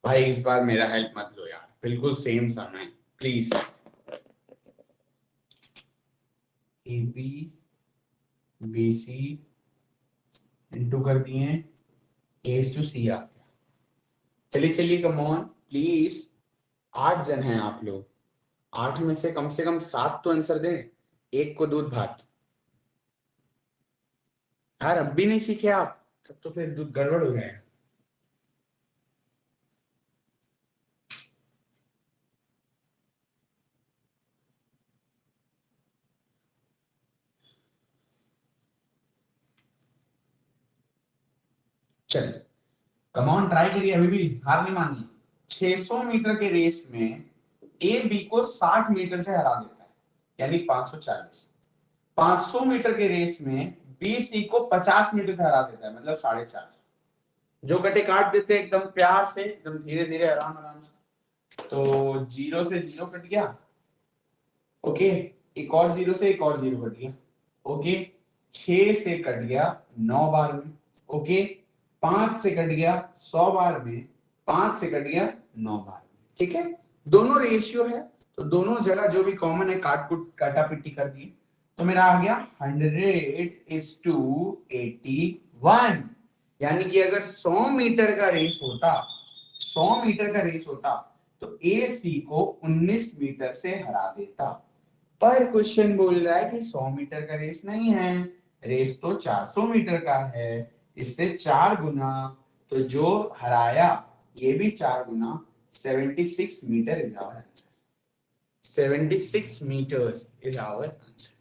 [SPEAKER 1] भाई इस बार मेरा हेल्प मत लो यार, बिल्कुल सेम सा है please. A B B C into कर दिए, ए टू सी आ गया। चलिए चलिए कम ऑन प्लीज, 8 जन हैं आप लोग, 8 में से कम 7 तो आंसर दें, एक को दूध भात। यार अब भी नहीं सीखे आप, तब तो फिर दूध गड़बड़ हो जाएगा। चलिए कम ऑन ट्राई करिए, अभी भी हार नहीं मानिए। 600 मीटर के रेस में ए बी को 60 मीटर से हरा देता है, यानी 540। 500 मीटर के रेस में बी सी को 50 मीटर से हरा देता है, मतलब 450। जो कटे काट देते हैं एकदम प्यार से, एकदम धीरे धीरे आराम आराम से। तो 0 से 0 कट गया, ओके, एक और 0 से एक और 0 कट गया, ओके, 6 से कट गया 9 बार में, ओके, 5 से कट गया 100 बार में, 5 से कट गया 9 बार में, ठीक है। दोनों रेशियो है तो दोनों जगह जो भी कॉमन है काट कुट काटा पिट्टी कर दी, तो मेरा आ गया 100 is to 81। यानी कि अगर 100 मीटर का रेस होता, 100 मीटर का रेस होता तो ए सी को 19 मीटर से हरा देता। पर क्वेश्चन बोल रहा है कि 100 मीटर का रेस नहीं है, रेस तो 400 मीटर का है, इससे 4 गुना, तो जो हराया ये भी 4 गुना, 76 metre is our answer. 76 meters is our answer.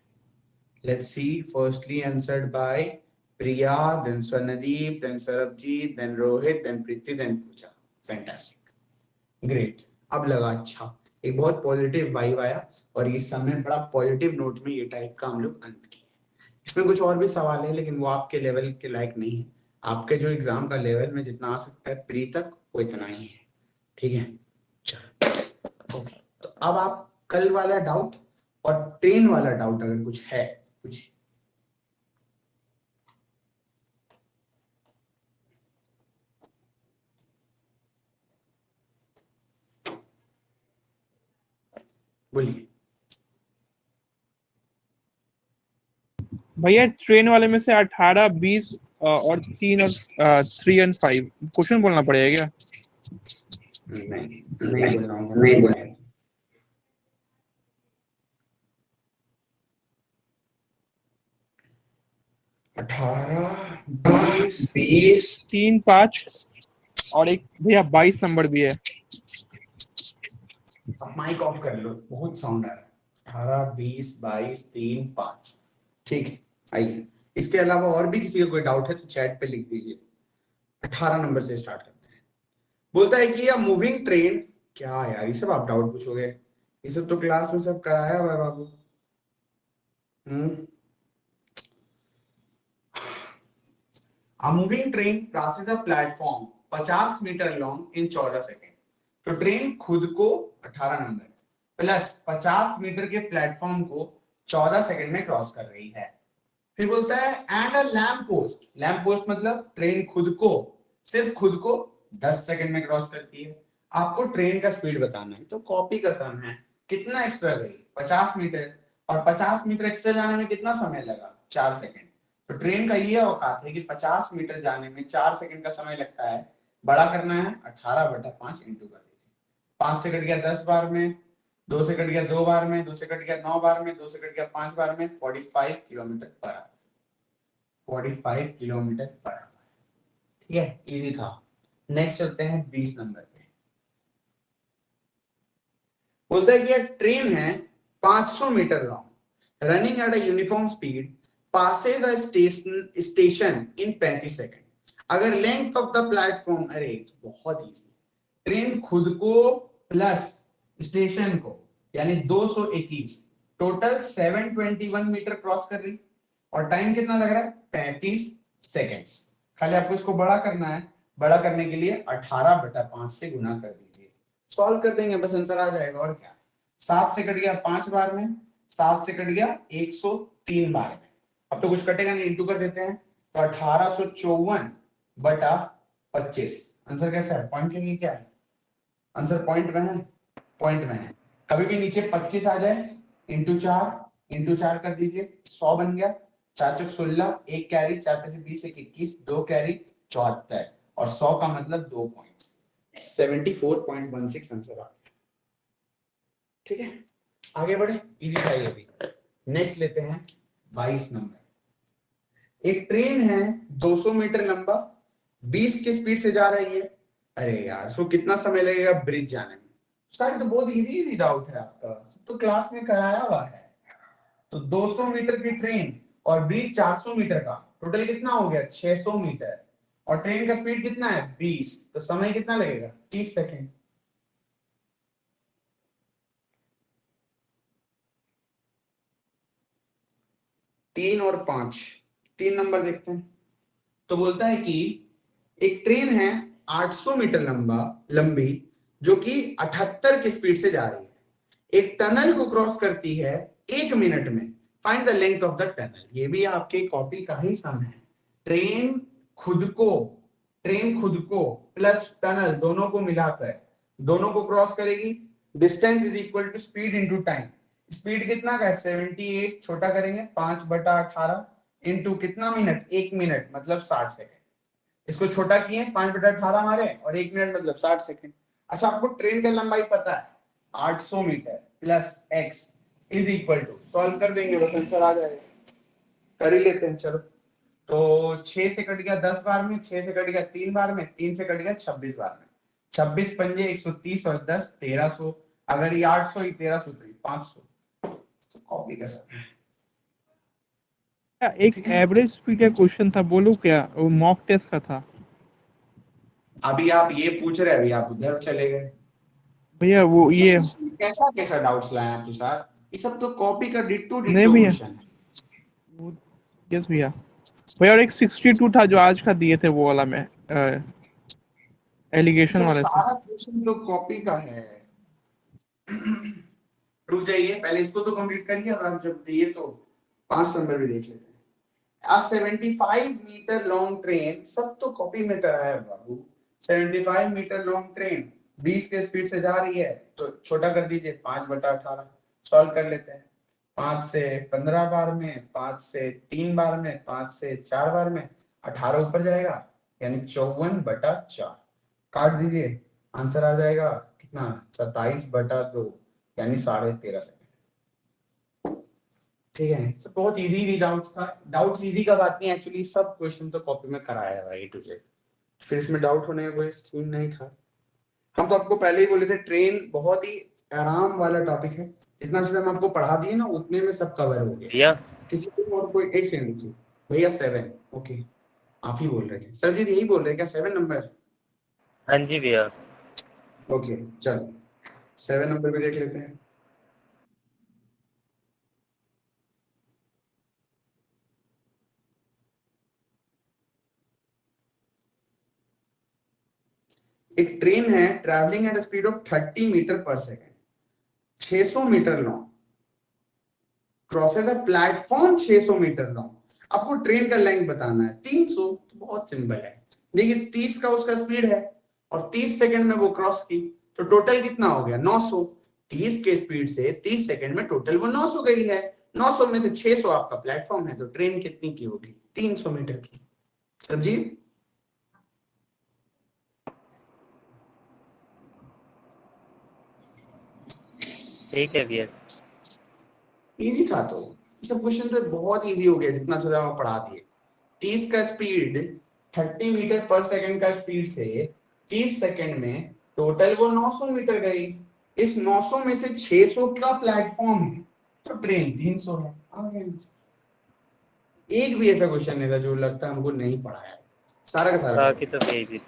[SPEAKER 1] Let's see. Firstly answered by Priya, then Swanadeep, then Sarabjit, then Rohit, then Priti, then Pooja. Fantastic. Great. अब लगा अच्छा, एक बहुत पॉजिटिव वाइब आया और इस समय बड़ा पॉजिटिव नोट में ये टाइप का हम लोग अंत किए। इसमें कुछ और भी सवाल है लेकिन वो आपके लेवल के लायक नहीं है। आपके जो एग्जाम का लेवल में जितना आ सकता है प्री तक वो इतना ही है। ठीक है, चलो ओके। तो अब आप कल वाला डाउट और ट्रेन वाला डाउट अगर कुछ है कुछ बोलिए।
[SPEAKER 4] भैया ट्रेन वाले में से 18, 20 और 3 और 3 और 5 क्वेश्चन बोलना पड़ेगा क्या?
[SPEAKER 1] नहीं बोल रहा हूँ, नहीं बोल रहा हूँ। अठारह, 20,
[SPEAKER 4] 3, 5 और एक भैया 22 नंबर भी है।
[SPEAKER 1] माइक ऑफ कर लो, बहुत साउंड आ रहा है। 18, 20, 22, 3, 5। ठीक है, आइए। इसके अलावा और भी किसी का कोई डाउट है तो चैट पे लिख दीजिए। 18 नंबर से स्टार्ट करते हैं। बोलता है कि मूविंग ट्रेन, क्या यार ये सब आप डाउट पूछोगे, ये सब तो क्लास में सब कराया हुआ है बाबू। A moving train crosses a platform 50 metre long in 14 second. तो ट्रेन खुद को 18 नंबर प्लस 50 मीटर के प्लेटफॉर्म को 14 सेकेंड में क्रॉस कर रही है। फिर बोलता है and a lamp post, lamp post मतलब ट्रेन खुद को, सिर्फ खुद को 10 सेकेंड में क्रॉस करती है। आपको ट्रेन का स्पीड बताना है तो कॉपी का सम है, कितना एक्स्ट्रा गई 50 मीटर, और 50 मीटर एक्स्ट्रा जाने में कितना समय लगा 4 सेकेंड। तो ट्रेन का ये औकात है कि 50 मीटर जाने में 4 सेकेंड का समय लगता है। बड़ा करना है 18/5 इंटू कर दीजिए। 5 से कट गया 10 बार में, 2 से कट गया 2 बार में, 2 से कट गया 9 बार में, 2 से कट गया 5 बार में, 45 kilometre per hour. 45 kilometre per hour. ठीक है, इजी था। नेक्स्ट चलते हैं 20 नंबर पे। बोलता है कि यह ट्रेन है 500 metre long, running at a uniform speed, passes a station in 35 second. अगर लेंथ ऑफ द प्लेटफॉर्म, अरे बहुत इजी, ट्रेन खुद को प्लस स्टेशन को यानी 221, टोटल 721 मीटर क्रॉस कर रही और टाइम कितना लग रहा है 35 सेकेंड्स। खाली आपको इसको बड़ा करना है, बड़ा करने के लिए 18/5 से गुना कर दीजिए, सॉल्व कर देंगे बस आंसर आ जाएगा। और क्या, 7 से कट गया 5 बार में, 7 से कट गया 103 बार में, अब तो कुछ कटेगा नहीं, इंटू कर देते हैं तो 1854/25। आंसर कैसा है, पॉइंट के लिए क्या है आंसर, पॉइंट में है, पॉइंट में है। कभी भी नीचे 25 आ जाए इंटू 4 कर दीजिए, 100 बन गया। 4 चौक 16, 1 कैरी, 4 5 20 21, 2 कैरी 74, और 100 का मतलब 2 पॉइंट, 74.16 आंसर आ गया। ठीक है, आगे बढ़े, इजी था ये भी। नेक्स्ट लेते हैं 22 नंबर। एक ट्रेन है 200 मीटर लंबा, 20 की स्पीड से जा रही है। अरे यार सो कितना समय लगेगा ब्रिज जाने में। सर तो बहुत इजी डाउट है आपका, तो क्लास में कराया हुआ है। तो 200 मीटर की ट्रेन और ब्रिज 400 मीटर का, टोटल कितना हो गया 600 मीटर, और ट्रेन का स्पीड कितना है 20, तो समय कितना लगेगा 30 सेकेंड। तीन और 5, 3 नंबर देखते हैं। तो बोलता है कि एक ट्रेन है 800 मीटर लंबी जो कि 78 की स्पीड से जा रही है, एक टनल को क्रॉस करती है 1 मिनट में, find the length of the tunnel. ये भी आपके कॉपी का ही सम है। ट्रेन खुद को प्लस टनल दोनों को मिलाकर दोनों को क्रॉस करेगी। Distance is equal to speed into time. Speed कितना का है 78, छोटा करेंगे 5/18 इंटू कितना मिनट 1 मिनट मतलब 60 सेकेंड। इसको छोटा किए 5/18 हमारे, और 1 मिनट मतलब 60 सेकंड। अच्छा आपको ट्रेन का लंबाई पता है 800 metre plus x is equal to, solve कर देंगे बस आंसर आ जाएगा। कर ही लेते हैं चलो। तो 6 से कट गया 10 बार में, 6 से कट गया 3 बार में, 3 से कट गया 26 बार में। 26 पंजे 130 और 10 1300। अगर ये 800 ही 1300 तो ये 500। तो कॉपी कर सकते हैं।
[SPEAKER 4] क्या एक एवरेज स्पीड का क्वेश्चन था, बोलो क्या वो मॉक टेस्ट का था
[SPEAKER 1] अभी आप ये पूछ रहे, अभी आप उधर चले गए।
[SPEAKER 4] भैया? वो ये
[SPEAKER 1] कैसा कैसा डाउट्स लाए आप तुषार? ये सब तो कॉपी का डिट्टो
[SPEAKER 4] नहीं
[SPEAKER 1] डिट्टो
[SPEAKER 4] भैया,
[SPEAKER 1] क्वेश्चन है।
[SPEAKER 4] यस भैया। भैया और एक 62 था जो आज का दिए थे, वो वाला में एलिगेशन
[SPEAKER 1] सब
[SPEAKER 4] वाले से।
[SPEAKER 1] सारा क्वेश्चन तो कॉपी का है। रुक जाइए, पहले इसको तो कंप्लीट करिए, अब आप जब दिए तो 5 नंबर भी देख लेते हैं। A 75 मीटर लॉन्ग ट्रेन, सब तो कॉपी में कराया है बाबू। 75 मीटर लॉन्ग ट्रेन 20 के स्पीड से जा रही है, तो छोटा कर दीजिए 5/18, सॉल्व कर लेते हैं। 5 से 15 बार में, 5 से 3 बार में, 5 से 4 बार में, 18 ऊपर जाएगा यानी 54/4। काट दीजिए, आंसर आ जाएगा कितना, 27/2 यानी 13.5 सेकंड। ठीक है, सब बहुत इजी डाउट्स था। डाउट्स इजी का बात नहीं, एक्चुअली सब क्वेश्चन तो कॉपी में कराया है A to Z। फिर इसमें डाउट होने का कोई सीन नहीं था। हम तो आपको पहले ही बोले थे ट्रेन बहुत ही आराम वाला टॉपिक है, जितना से हम आपको पढ़ा दिए ना उतने में सब कवर हो गया।
[SPEAKER 3] भैया
[SPEAKER 1] किसी को और कोई एक सेकंड रुकिए भैया। 7 ओके, आप ही बोल रहे थे सर जी, यही बोल रहे हैं क्या 7 नंबर?
[SPEAKER 3] हाँ जी भैया।
[SPEAKER 1] ओके चलो 7 नंबर भी देख लेते हैं। एक ट्रेन है travelling at speed of 30 metre per second, 600 metre long, crosses a platform 600 metre long. आपको ट्रेन का लेंथ बताना है 300, तो बहुत सिंपल है। देखिए 30 का उसका स्पीड है और 30 सेकंड में वो क्रॉस की, तो टोटल कितना हो गया 900। 30 के स्पीड से 30 सेकंड में टोटल वो 900 गई है। 900 में से 600 आपका प्लेटफॉर्म है, तो ट्रेन कितनी की होगी 300 मीटर की। समझिए,
[SPEAKER 3] ठीक है भैया।
[SPEAKER 1] इजी था। तो सब क्वेश्चन तो बहुत इजी हो गया जितना से ज्यादा पढ़ा दिए। 30 का स्पीड 30 मीटर पर सेकंड का स्पीड से 30 सेकंड में टोटल वो 900 मीटर गई। इस 900 में से 600 का प्लेटफॉर्म है, तो ट्रेन 300 है। आ गया आंसर। एक भी ऐसा क्वेश्चन नहीं था जो लगता है हमको नहीं पढ़ा है, सारा का सारा
[SPEAKER 3] बाकी
[SPEAKER 1] cover
[SPEAKER 3] तो
[SPEAKER 1] है।
[SPEAKER 3] भेज थे।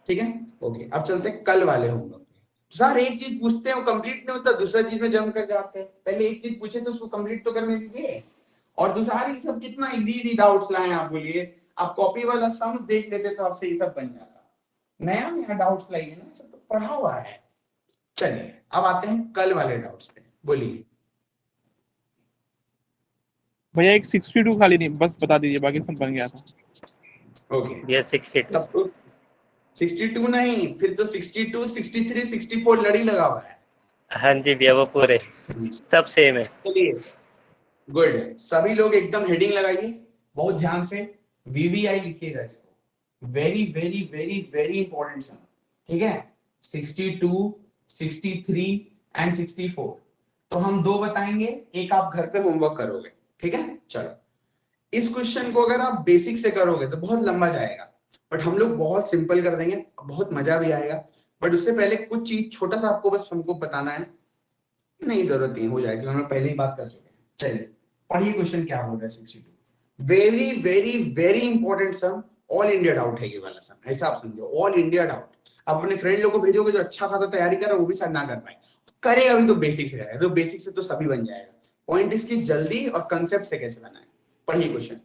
[SPEAKER 1] ठीक है ओके, अब चलते हैं कल वाले होमवर्क पे। तो सर एक चीज पूछते हैं वो कंप्लीट नहीं होता, दूसरा चीज में जंप कर जाते हैं। पहले एक चीज पूछे तो उसको कंप्लीट तो करने दीजिए। और दूसरा ये सब कितना इजी इजी डाउट्स लाए आप बोलिए। आप कॉपी वाला सम्स देख लेते तो आपसे ये सब बन जाता। नया नया डाउट्स लाइए ना, सब तो पढ़ा हुआ है। चलिए अब आते हैं कल वाले डाउट्स पे, बोलिए।
[SPEAKER 4] भैया एक 62 खाली नहीं, बस बता दीजिए, बाकी सब बन गया था।
[SPEAKER 1] ओके
[SPEAKER 3] भैया 62।
[SPEAKER 1] तब तो 62 नहीं, फिर तो 62 63 64 लड़ी लगा हुआ है।
[SPEAKER 3] हाँ जी भैया, वो पूरे सब सेम है।
[SPEAKER 1] चलिए गुड, सभी लोग एकदम हेडिंग लगाइए बहुत ध्यान से, वीवीआई लिखिएगा इसको। Very very very very important sum. ठीक है 62 63 एंड 64। तो हम 2 बताएंगे, एक आप घर पे होमवर्क करोगे। ठीक है चलो, इस क्वेश्चन को अगर आप बेसिक से करोगे तो बहुत लंबा जाएगा, बट हम लोग बहुत सिंपल कर देंगे, बहुत मजा भी आएगा। बट उससे पहले कुछ चीज छोटा सा आपको बस हमको बताना है। नहीं जरूरत नहीं, हो जाएगी, हम लोग पहले ही बात कर चुके हैं। चलिए पढ़िए क्वेश्चन क्या बोल रहा है 62। वेरी वेरी वेरी इंपॉर्टेंट सम, ऑल इंडिया डाउट है ये वाला सम, ऐसा आप समझो ऑल इंडिया डाउट। आप अपने फ्रेंड लोग को भेजोगे जो अच्छा खासा तैयारी कर रहा है, वो भी शायद ना कर पाए, करेगा भी तो बेसिक से करेगा, तो बेसिक से तो सभी बन जाएगा। पॉइंट इसकी जल्दी और कंसेप्ट से कैसे बनाए। पढ़िए क्वेश्चन।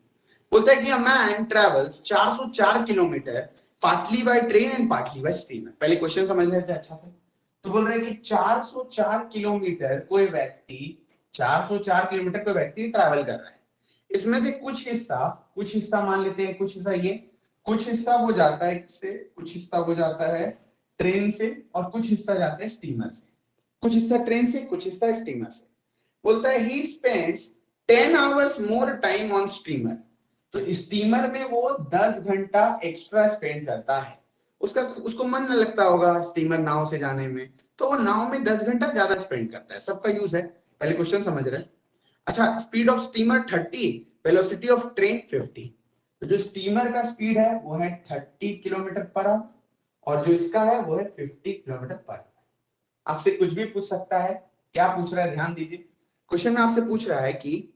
[SPEAKER 1] बोलता है कि a man travels 404 kilometre partly by train and partly bye steamer. पहले क्वेश्चन समझ लेते हैं अच्छा से। तो बोल रहे हैं कि 404 किलोमीटर कोई व्यक्ति 404 किलोमीटर कोई व्यक्ति ट्रैवल कर रहा है। इसमें से कुछ हिस्सा मान लेते हैं, कुछ हिस्सा ये, कुछ हिस्सा वो जाता है इससे, कुछ हिस्सा वो जाता है ट्रेन से, और कुछ हिस्सा जाता है स्टीमर से। कुछ हिस्सा ट्रेन से, कुछ हिस्सा स्टीमर से। बोलता है he spends 10 hours more time on steamer तो स्टीमर में वो 10 घंटा एक्स्ट्रा स्पेंड करता है, उसको मन न लगता होगा स्टीमर नाव से जाने में, तो वो नाव में 10 घंटा ज्यादा स्पेंड करता है, सबका यूज है, पहले क्वेश्चन समझ रहे हैं। अच्छा, speed of steamer 30, velocity of train 50। तो जो स्टीमर का स्पीड है वो है 30 किलोमीटर पर आवर और जो इसका है वो है 50 किलोमीटर पर आवर। आपसे कुछ भी पूछ सकता है, क्या पूछ रहा है ध्यान दीजिए। क्वेश्चन में आपसे पूछ रहा है कि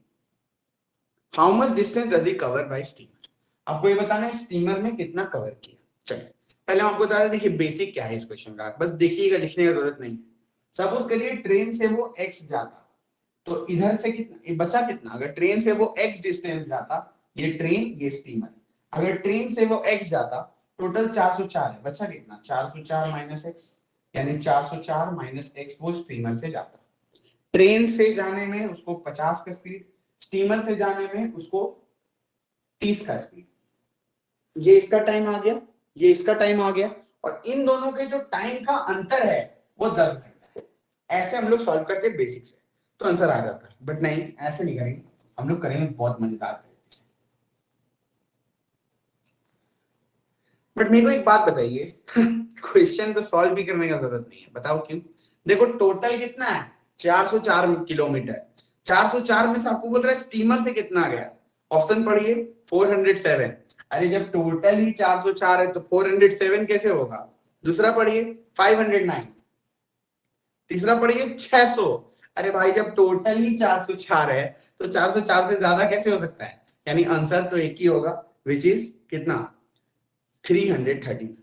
[SPEAKER 1] how much distance does he cover by steamer. आपको ये बताना है स्टीमर में कितना कवर किया। चलिए पहले हम आपको बता दें, देखिए बेसिक क्या है इस क्वेश्चन का, बस देखिएगा, लिखने की जरूरत नहीं। सपोज करिए ट्रेन से वो x जाता, तो इधर से कितना बचा, कितना, अगर ट्रेन से वो x डिस्टेंस जाता, ये ट्रेन ये स्टीमर, अगर ट्रेन से वो x जाता टोटल 404 है, बचा कितना 404 माइनस x, यानी 404 माइनस x वो स्टीमर से जाता। ट्रेन से जाने में उसको 50 का स्पीड, स्टीमर से जाने में उसको 30 का स्पीड। ये इसका टाइम आ गया, ये इसका टाइम आ गया, और इन दोनों के जो टाइम का अंतर है वो 10 घंटा है। ऐसे हम लोग सॉल्व करते हैं बेसिक से, तो आंसर आ जाता है। बट नहीं, ऐसे नहीं करेंगे, हम लोग करेंगे बहुत मजेदार तरीके से। बट मेरे को एक बात बताइए, क्वेश्चन तो सॉल्व भी करने का जरूरत नहीं है, बताओ क्यों। देखो टोटल कितना है 404 किलोमीटर, 404 में से आपको बोल रहा है स्टीमर से कितना गया, ऑप्शन पढ़िए 407। अरे जब टोटल ही 404 है तो 407 कैसे होगा। दूसरा पढ़िए 509, तीसरा पढ़िए 600। अरे भाई जब टोटल ही 404 है तो 404 से ज्यादा कैसे हो सकता है, यानी आंसर तो एक ही होगा, विच इज कितना 330।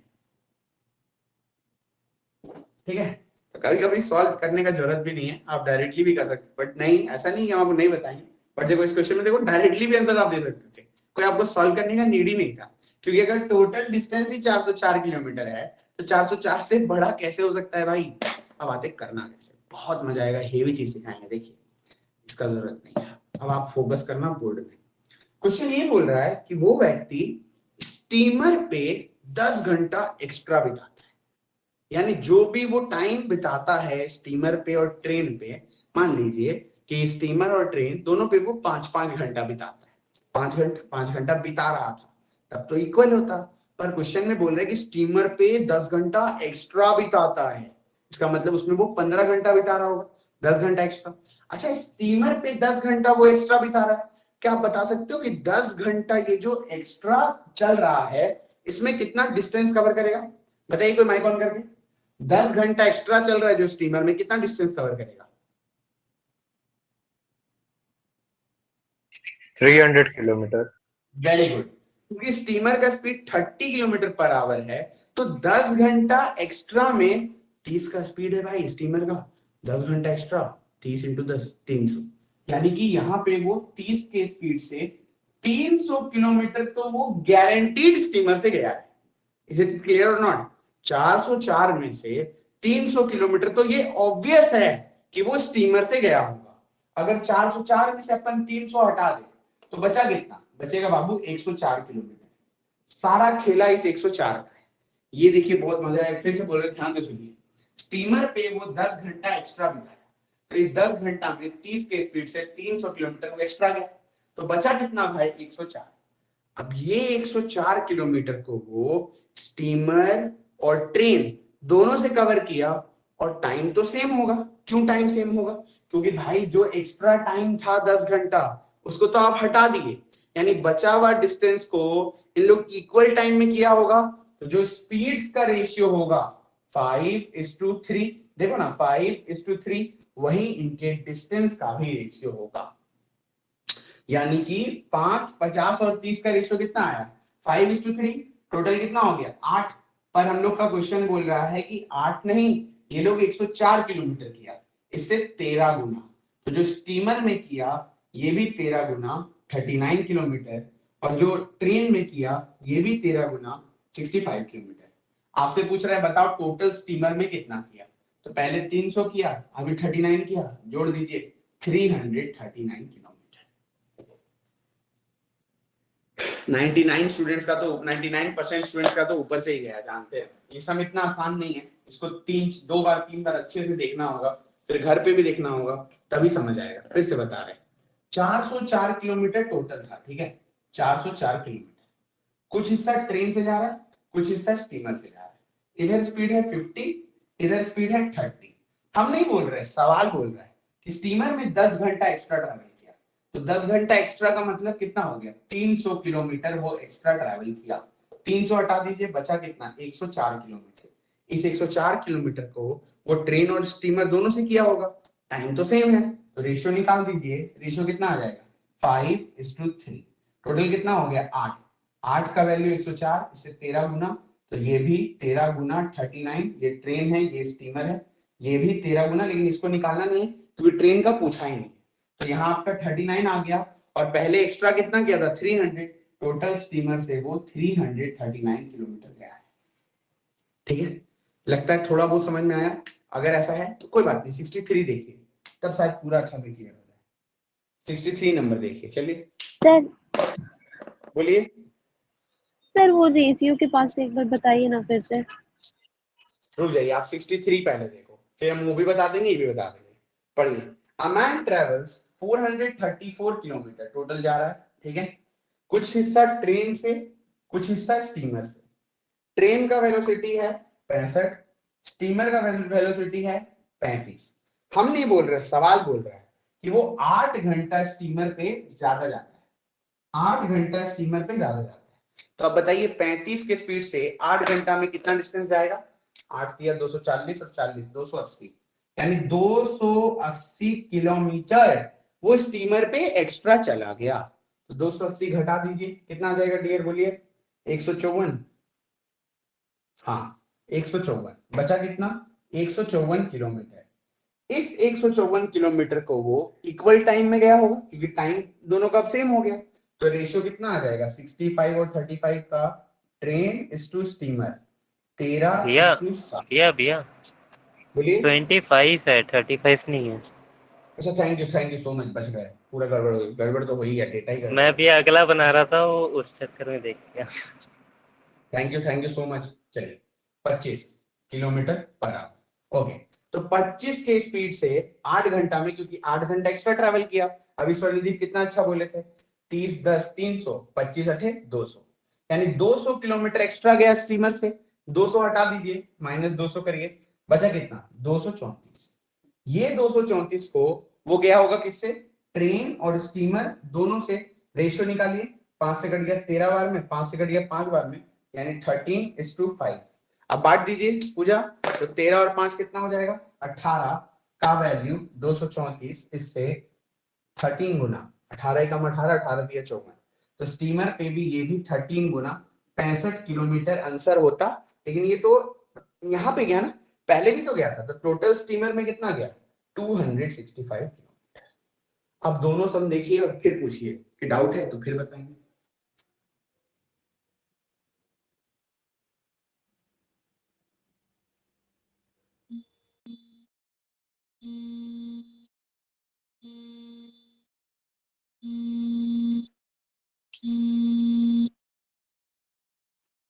[SPEAKER 1] ठीक है, तो कभी कभी सॉल्व करने का जरूरत भी नहीं है, आप डायरेक्टली भी कर सकते, बट नहीं, ऐसा नहीं कि हम आपको नहीं बताएंगे। बट देखो इस क्वेश्चन में देखो डायरेक्टली भी आंसर आप दे सकते थे, कोई आपको सॉल्व करने का नीड ही नहीं था, क्योंकि अगर टोटल डिस्टेंस ही 404 किलोमीटर है तो 404 से बड़ा कैसे हो सकता है भाई। अब बातें करना कैसे, बहुत मजा आएगा, हेवी चीज सिखाएंगे, देखिए इसका जरूरत नहीं है, अब आप फोकस करना बोर्ड में। क्वेश्चन ये बोल रहा है कि वो व्यक्ति स्टीमर पे 10 घंटा एक्स्ट्रा बिताता है, यानी जो भी वो टाइम बिताता है स्टीमर पे और ट्रेन पे, मान लीजिए कि स्टीमर और ट्रेन दोनों पे वो 5-5 घंटा बिताता है, 5 घंटा बिता रहा था, तब तो इक्वल होता। पर क्वेश्चन में बोल रहे हैं कि स्टीमर पे 10 घंटा एक्स्ट्रा बिताता है, इसका मतलब उसमें वो 15 घंटा बिता रहा होगा, 10 घंटा एक्स्ट्रा। अच्छा, स्टीमर पे 10 घंटा वो एक्स्ट्रा बिता रहा है, क्या आप बता सकते हो कि 10 घंटा ये जो एक्स्ट्रा चल रहा है इसमें कितना डिस्टेंस कवर करेगा, बताइए कोई माइक ऑन करके। 10 घंटा एक्स्ट्रा चल रहा है जो स्टीमर में, कितना डिस्टेंस कवर करेगा।
[SPEAKER 5] 300 किलोमीटर।
[SPEAKER 1] वेरी गुड, क्योंकि स्टीमर का स्पीड 30 किलोमीटर पर आवर है, तो 10 घंटा एक्स्ट्रा में 30 का स्पीड है भाई स्टीमर का, 10 घंटा एक्स्ट्रा 30 इंटू 10 300, यानी कि यहाँ पे वो 30 के स्पीड से 300 किलोमीटर तो वो गारंटीड स्टीमर से गया है। इज इट क्लियर और नॉट। 404 में से 300 किलोमीटर तो ये ऑब्वियस है कि वो स्टीमर से गया होगा। अगर 404 में से अपन 300 हटा दे तो बचा कितना, बचेगा बाबू 104 किलोमीटर। सारा खेला इस 104 का है। ये देखिए बहुत मजा है, फिर से बोल रहे ध्यान से सुनिए। स्टीमर पे वो 10 घंटा एक्स्ट्रा बिताया, तो इस 10 घंटा में 30 के स्पीड से 300 किलोमीटर वो एक्स्ट्रा गया, तो बचा कितना भाई 104। अब ये 104 किलोमीटर को वो स्टीमर और ट्रेन दोनों से कवर किया, और टाइम तो सेम होगा। क्यों टाइम सेम होगा, क्योंकि भाई जो एक्स्ट्रा टाइम था 10 घंटा उसको तो आप हटा दिए, यानी बचा हुआ डिस्टेंस को इन लोग इक्वल टाइम में किया होगा, तो जो स्पीड्स का रेशियो होगा 5:3, देखो ना 5:3, वही इनके डिस्टेंस का भी रेशियो होगा। यानी कि 5, 50 और 30 का रेशियो कितना आया 5:3, टोटल कितना हो गया 8। पर हम लोग का क्वेश्चन बोल रहा है कि 8 नहीं, ये लोग 104 किलोमीटर किया, इससे 13 गुना, तो जो स्टीमर में किया ये भी 13 गुना 39 किलोमीटर, और जो ट्रेन में किया ये भी 13 गुना 65 किलोमीटर। आपसे पूछ रहा है बताओ टोटल स्टीमर में कितना किया, तो पहले 300 किया, अभी 39 किया, जोड़ दीजिए 339 किलोमीटर। 99 स्टूडेंट्स का तो 99% स्टूडेंट्स का तो ऊपर से ही गया, जानते हैं ये सब इतना आसान नहीं है, इसको 2 बार 3 बार अच्छे से देखना होगा, फिर घर पे भी देखना होगा, तभी समझ आएगा। फिर से बता रहे 404 किलोमीटर टोटल था, ठीक है, 404 किलोमीटर। कुछ हिस्सा ट्रेन से जा रहा है, कुछ हिस्सा स्टीमर से जा रहा है। इधर स्पीड है 50, इधर स्पीड है 30। हम नहीं बोल रहे, सवाल बोल रहा है कि स्टीमर में 10 घंटा एक्स्ट्रा ट्रैवल किया, तो 10 घंटा एक्स्ट्रा का मतलब कितना हो गया, 300 किलोमीटर वो एक्स्ट्रा ट्रैवल किया। 300 हटा दीजिए, बचा कितना, 104 किलोमीटर। इस 104 किलोमीटर को वो ट्रेन और स्टीमर दोनों से किया होगा, टाइम तो सेम है, तो रेशियो निकाल दीजिए। रेशियो कितना आ जाएगा, 5:3। टोटल कितना हो गया, 8। 8 का वैल्यू 104, इससे 13 गुना, तो ये भी 13 गुना 39। ये ट्रेन है, ये स्टीमर है, ये भी 13 गुना, लेकिन इसको निकालना नहीं क्योंकि ट्रेन का पूछा ही नहीं। तो यहाँ आपका 39 आ गया, और पहले एक्स्ट्रा कितना किया था, 300। टोटल स्टीमर से वो 339 किलोमीटर गया है। ठीक है, लगता है थोड़ा बहुत समझ में आया। अगर ऐसा है तो कोई बात नहीं, 63 देखिए, तब शायद पूरा अच्छा से क्लियर हो जाए। 63 नंबर देखिए, चलिए
[SPEAKER 2] सर
[SPEAKER 1] बोलिए।
[SPEAKER 2] सर वो रेशियो के पास से एक बार बताइए ना फिर से।
[SPEAKER 1] रुक जाइए, आप 63 पहले देखो, फिर हम वो भी बता देंगे, ये भी बता देंगे। पढ़िए, a man travels 434 kilometre total जा रहा है। ठीक है, कुछ हिस्सा ट्रेन से, कुछ हिस्सा स्टीमर से। ट्रेन का वेलोसिटी है 65, स्टीमर का वेलोसिटी है 35। हम नहीं बोल रहे, सवाल बोल रहा है कि वो 8 घंटा स्टीमर पे ज्यादा जाता है, 8 घंटा स्टीमर पे ज्यादा जाता है। तो अब बताइए 35 के स्पीड से 8 घंटा में कितना डिस्टेंस जाएगा, 8 दिया 240 और 40 280, यानी 280 किलोमीटर वो स्टीमर पे एक्स्ट्रा चला गया। तो 280 घटा दीजिए, कितना आ जाएगा डियर, बोलिए। 154, हाँ 154, बचा कितना, 154 किलोमीटर। इस 154 किलोमीटर को वो इक्वल टाइम में गया होगा, क्योंकि टाइम दोनों का सेम हो गया। तो रेशियो कितना आ जाएगा, 65 और 35 का, ट्रेन इज टू स्टीमर, 13
[SPEAKER 3] भैया
[SPEAKER 1] इज टू 7।
[SPEAKER 3] भैया भैया
[SPEAKER 1] बोलिए।
[SPEAKER 3] 25 है, 35 नहीं है।
[SPEAKER 1] अच्छा, थैंक यू सो मच, बच गए। पूरा गड़बड़ हो गई, गड़बड़ तो हो ही है, डेटा ही गड़बड़
[SPEAKER 3] मैं
[SPEAKER 1] है।
[SPEAKER 3] भी अगला बना रहा था, वो उस चक्कर में देख गया।
[SPEAKER 1] Thank you so much. चलिए, 25 किलोमीटर पर आवर। ओके, तो 25 के स्पीड से 8 घंटा में, क्योंकि 8 घंटा एक्स्ट्रा ट्रैवल किया। अभी स्वर्णदीप कितना अच्छा बोले थे, 30 10 300, 25 अठे 200, यानी 200 किलोमीटर एक्स्ट्रा गया स्टीमर से। 200 हटा दीजिए, -200 करिए, बचा कितना, 234। ये 234 को वो गया होगा किससे, ट्रेन और स्टीमर दोनों से। रेशियो निकालिए, 5 से कट गया 13 बार में, 5 से कट गया 5 बार में, यानी 13:5। अब बांट दीजिए पूजा, तो 13 और 5 कितना हो जाएगा, 18 का वैल्यू 234, इससे 13 गुना, 18 कम 18, 18 दिया 54। तो स्टीमर पे भी ये भी 13 गुना 65 किलोमीटर आंसर होता। लेकिन ये तो यहाँ पे गया ना, पहले भी तो गया था, तो टोटल स्टीमर में कितना गया, 265 किलोमीटर। अब दोनों सम देखिए और फिर पूछिए, कि डाउट है तो फिर बताएंगे।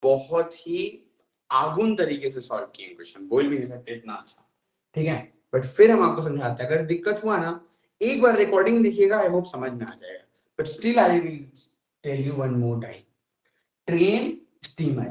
[SPEAKER 1] बहुत ही आगुन तरीके से सॉल्व किए क्वेश्चन, बोल भी नहीं सकते इतना अच्छा। ठीक है, बट फिर हम आपको समझाते हैं, अगर दिक्कत हुआ ना, एक बार रिकॉर्डिंग देखिएगा, आई होप समझ में आ जाएगा। But still I will tell you one more time. Train steamer,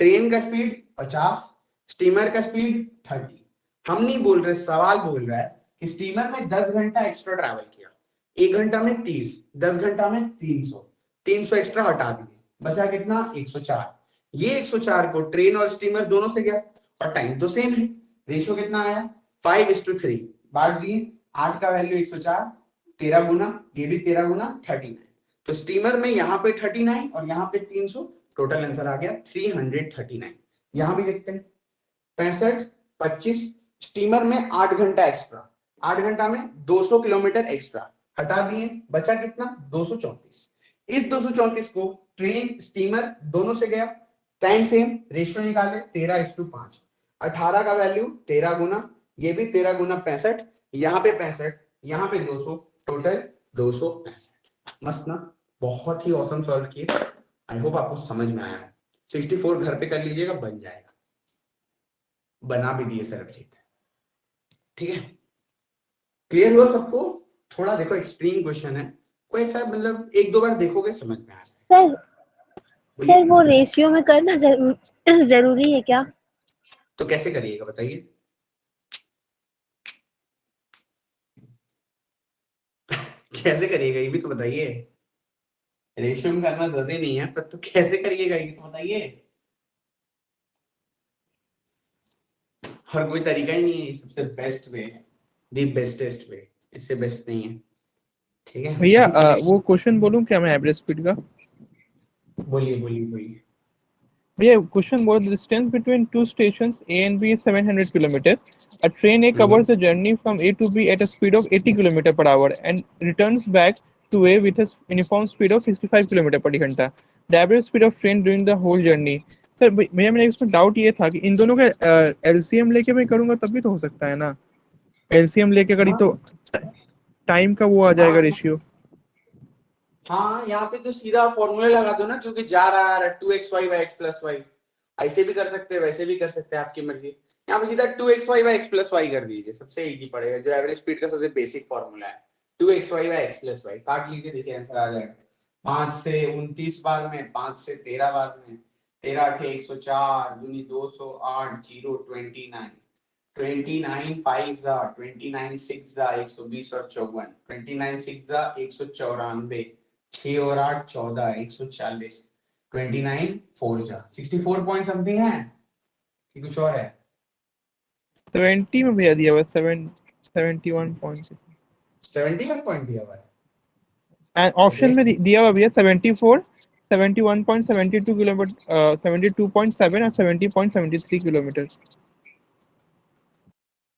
[SPEAKER 1] train का स्पीड 50, स्टीमर का स्पीड 30। हम नहीं बोल रहे, सवाल बोल रहा है कि स्टीमर में 10 घंटा एक्स्ट्रा ट्रैवल किया, 1 घंटा में 30, 10 घंटा में 300, 300 एक्स्ट्रा हटा दिए, बचा कितना, 104। ये 104 को ट्रेन और स्टीमर दोनों से गया, और टाइम तो सेम है। रेशियो कितना आया, 5:3। बांट दिए, 8 का वैल्यू 104, 13 गुना, ये भी 13 गुना 39। तो स्टीमर में यहाँ पे 39 और यहाँ पे 300, टोटल आंसर आ गया 339। यहां भी देखते हैं, 65 25, स्टीमर में 8 घंटा एक्स्ट्रा, 8 घंटा में 200 किलोमीटर एक्स्ट्रा हटा दिए, बचा कितना, 234। इस 234 को ट्रेन स्टीमर दोनों से गया, टाइम सेम, रेशियो निकाले 13:5। 18 का वैल्यू 13 गुना, ये भी 13 गुना 65, यहाँ पे 65, यहाँ पे 200, टोटल 265। मस्त ना, बहुत ही औसम सॉल्व किए। आई होप आपको समझ में आया है। 64 घर पे कर लीजिएगा, बन जाएगा। बना भी दिए सरबजीत। ठीक है, क्लियर हुआ सबको। थोड़ा देखो एक्सट्रीम क्वेश्चन है, कोई ऐसा मतलब एक दो बार देखोगे समझ में आ जाएगा।
[SPEAKER 2] सर
[SPEAKER 1] बोलिए।
[SPEAKER 2] सर वो रेशियो में करना जरूरी है क्या?
[SPEAKER 1] तो कैसे करिएगा बताइए? कैसे करिएगा ये भी तो बताइए। रेशियो में करना जरूरी नहीं है, पर तो कैसे करिएगा ये तो बताइए। हर कोई तरीका ही नहीं है, सबसे बेस्ट वे है, दी बेस्टेस्ट वे, इससे बेस्ट नहीं है। ठीक है
[SPEAKER 4] भैया
[SPEAKER 1] हम करें।
[SPEAKER 4] वो क्वेश्चन बोलूं क्या मैं एवरेज स्पीड का?
[SPEAKER 1] बोलिए बोलिए बोलिए।
[SPEAKER 4] भैया क्वेश्चन बोल distance between two stations A and B is 700 kilometer. A train A covers a journey from A to B at a speed of 80 km per hour and returns back to A with a uniform speed of 65 km per घंटा. The average speed of train during the whole journey. Sir भैया मेरा इसमें doubt ये था कि इन दोनों का LCM लेके मैं करूंगा तब भी तो हो सकता है ना? LCM लेके करी तो टाइम का वो आ जाएगा रेशियो।
[SPEAKER 1] हाँ यहाँ पे तो सीधा फॉर्मूला लगा दो ना, क्योंकि जा रहा है 2xy by x plus y। ऐसे भी कर सकते हैं, वैसे भी कर सकते हैं, आपकी मर्जी। यहाँ पे सीधा 2xy by x plus y कर दीजिए, सबसे इजी पड़ेगा। जो एवरेज स्पीड का सबसे बेसिक फॉर्मूला है 2xy by x plus y, काट लीजिए, देखिए आंसर आ जाएगा। 5 से 29 बार में, 5 से 13 बार में, 13 8 104 दूनी 208 0 29 29 5 जा 29 6 जा 120 और 54 29 6 जा 194 6 और 8 14 140 29 4 जा 64 पॉइंट समथिंग है कि कुछ और है?
[SPEAKER 4] 70 में भैया दिया हुआ 71 पॉइंट
[SPEAKER 1] 71 पॉइंट दिया हुआ है।
[SPEAKER 4] एंड ऑप्शन में दिया हुआ भैया 74 71.72 किलोमीटर 72.7 और 70.73 किलोमीटर।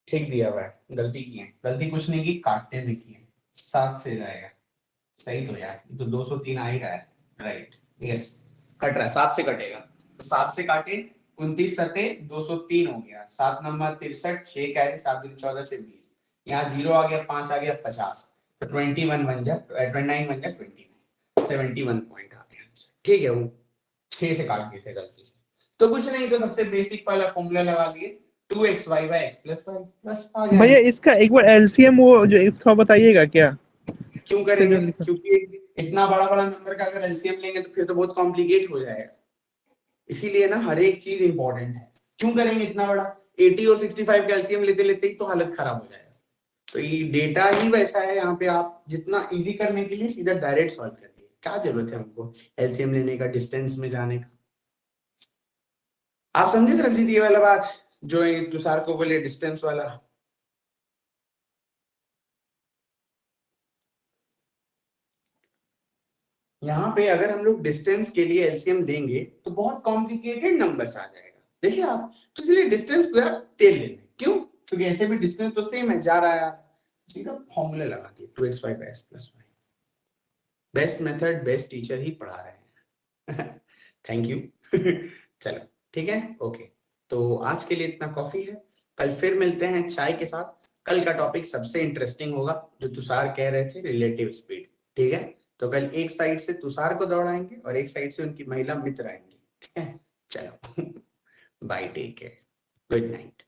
[SPEAKER 1] ठीक दिया हुआ है, गलती की है, गलती कुछ नहीं की, काटने में की है। 7 से जाएगा सही तो यार, तो 203 आ ही रहा है। राइट यस, कट रहा है, 7 से कटेगा, तो 7 से काटे 29 सते 203 हो गया, 7 नंबर 63 6 कैरी 7 दिन 14 से 20, यहाँ 0 आ गया, 5 आ गया 50, तो 21 बन गया 29 बन गया 29, 71 पॉइंट आ गया। ठीक है, वो 6 से काट दिए थे गलती से, तो कुछ नहीं, तो सबसे बेसिक वाला फॉर्मूला लगा दिए 2xy by x plus y, बस आ गया।
[SPEAKER 4] भैया इसका एक बार एलसीएम वो जो थोड़ा बताइएगा क्या?
[SPEAKER 1] क्यों
[SPEAKER 4] इसका
[SPEAKER 1] करेंगे?
[SPEAKER 4] जो लिखा
[SPEAKER 1] क्योंकि इतना बड़ा बड़ा नंबर का अगर एलसीएम लेंगे तो फिर तो बहुत कॉम्प्लिकेट हो जाएगा, इसीलिए ना हर एक चीज इंपॉर्टेंट है। क्यों करेंगे इतना बड़ा? 80 और 65 का एलसीएम लेते लेते ही तो हालत खराब हो जाएगा। तो ये डेटा ही वैसा है, यहाँ पे आप जितना इजी करने के लिए सीधा डायरेक्ट सॉल्व कर दिए, क्या जरूरत है हमको एलसीएम लेने का, डिस्टेंस में जाने का। आप समझे सर जी ये वाला बात जो तुषार को बोले डिस्टेंस वाला? यहाँ पे अगर हम लोग डिस्टेंस के लिए एलसीएम लेंगे तो बहुत कॉम्प्लिकेटेड नंबर्स आ जाएगा, देखिए आप। तो इसलिए डिस्टेंस को यार तेल लेना, क्यों? क्योंकि ऐसे भी डिस्टेंस तो सेम है, जा रहा है, सीधा फॉर्मूला लगा दिए 2xy by x plus y। Best method, best teacher ही पढ़ा रहे हैं। Thank you. चलो ठीक है, ओके। तो आज के लिए इतना कॉफी है, कल फिर मिलते हैं चाय के साथ। कल का टॉपिक सबसे इंटरेस्टिंग होगा, जो तुषार कह रहे थे, रिलेटिव स्पीड। ठीक है, तो कल एक साइड से तुषार को दौड़ाएंगे और एक साइड से उनकी महिला मित्र आएंगे। ठीक है, चलो bye, take care, good night.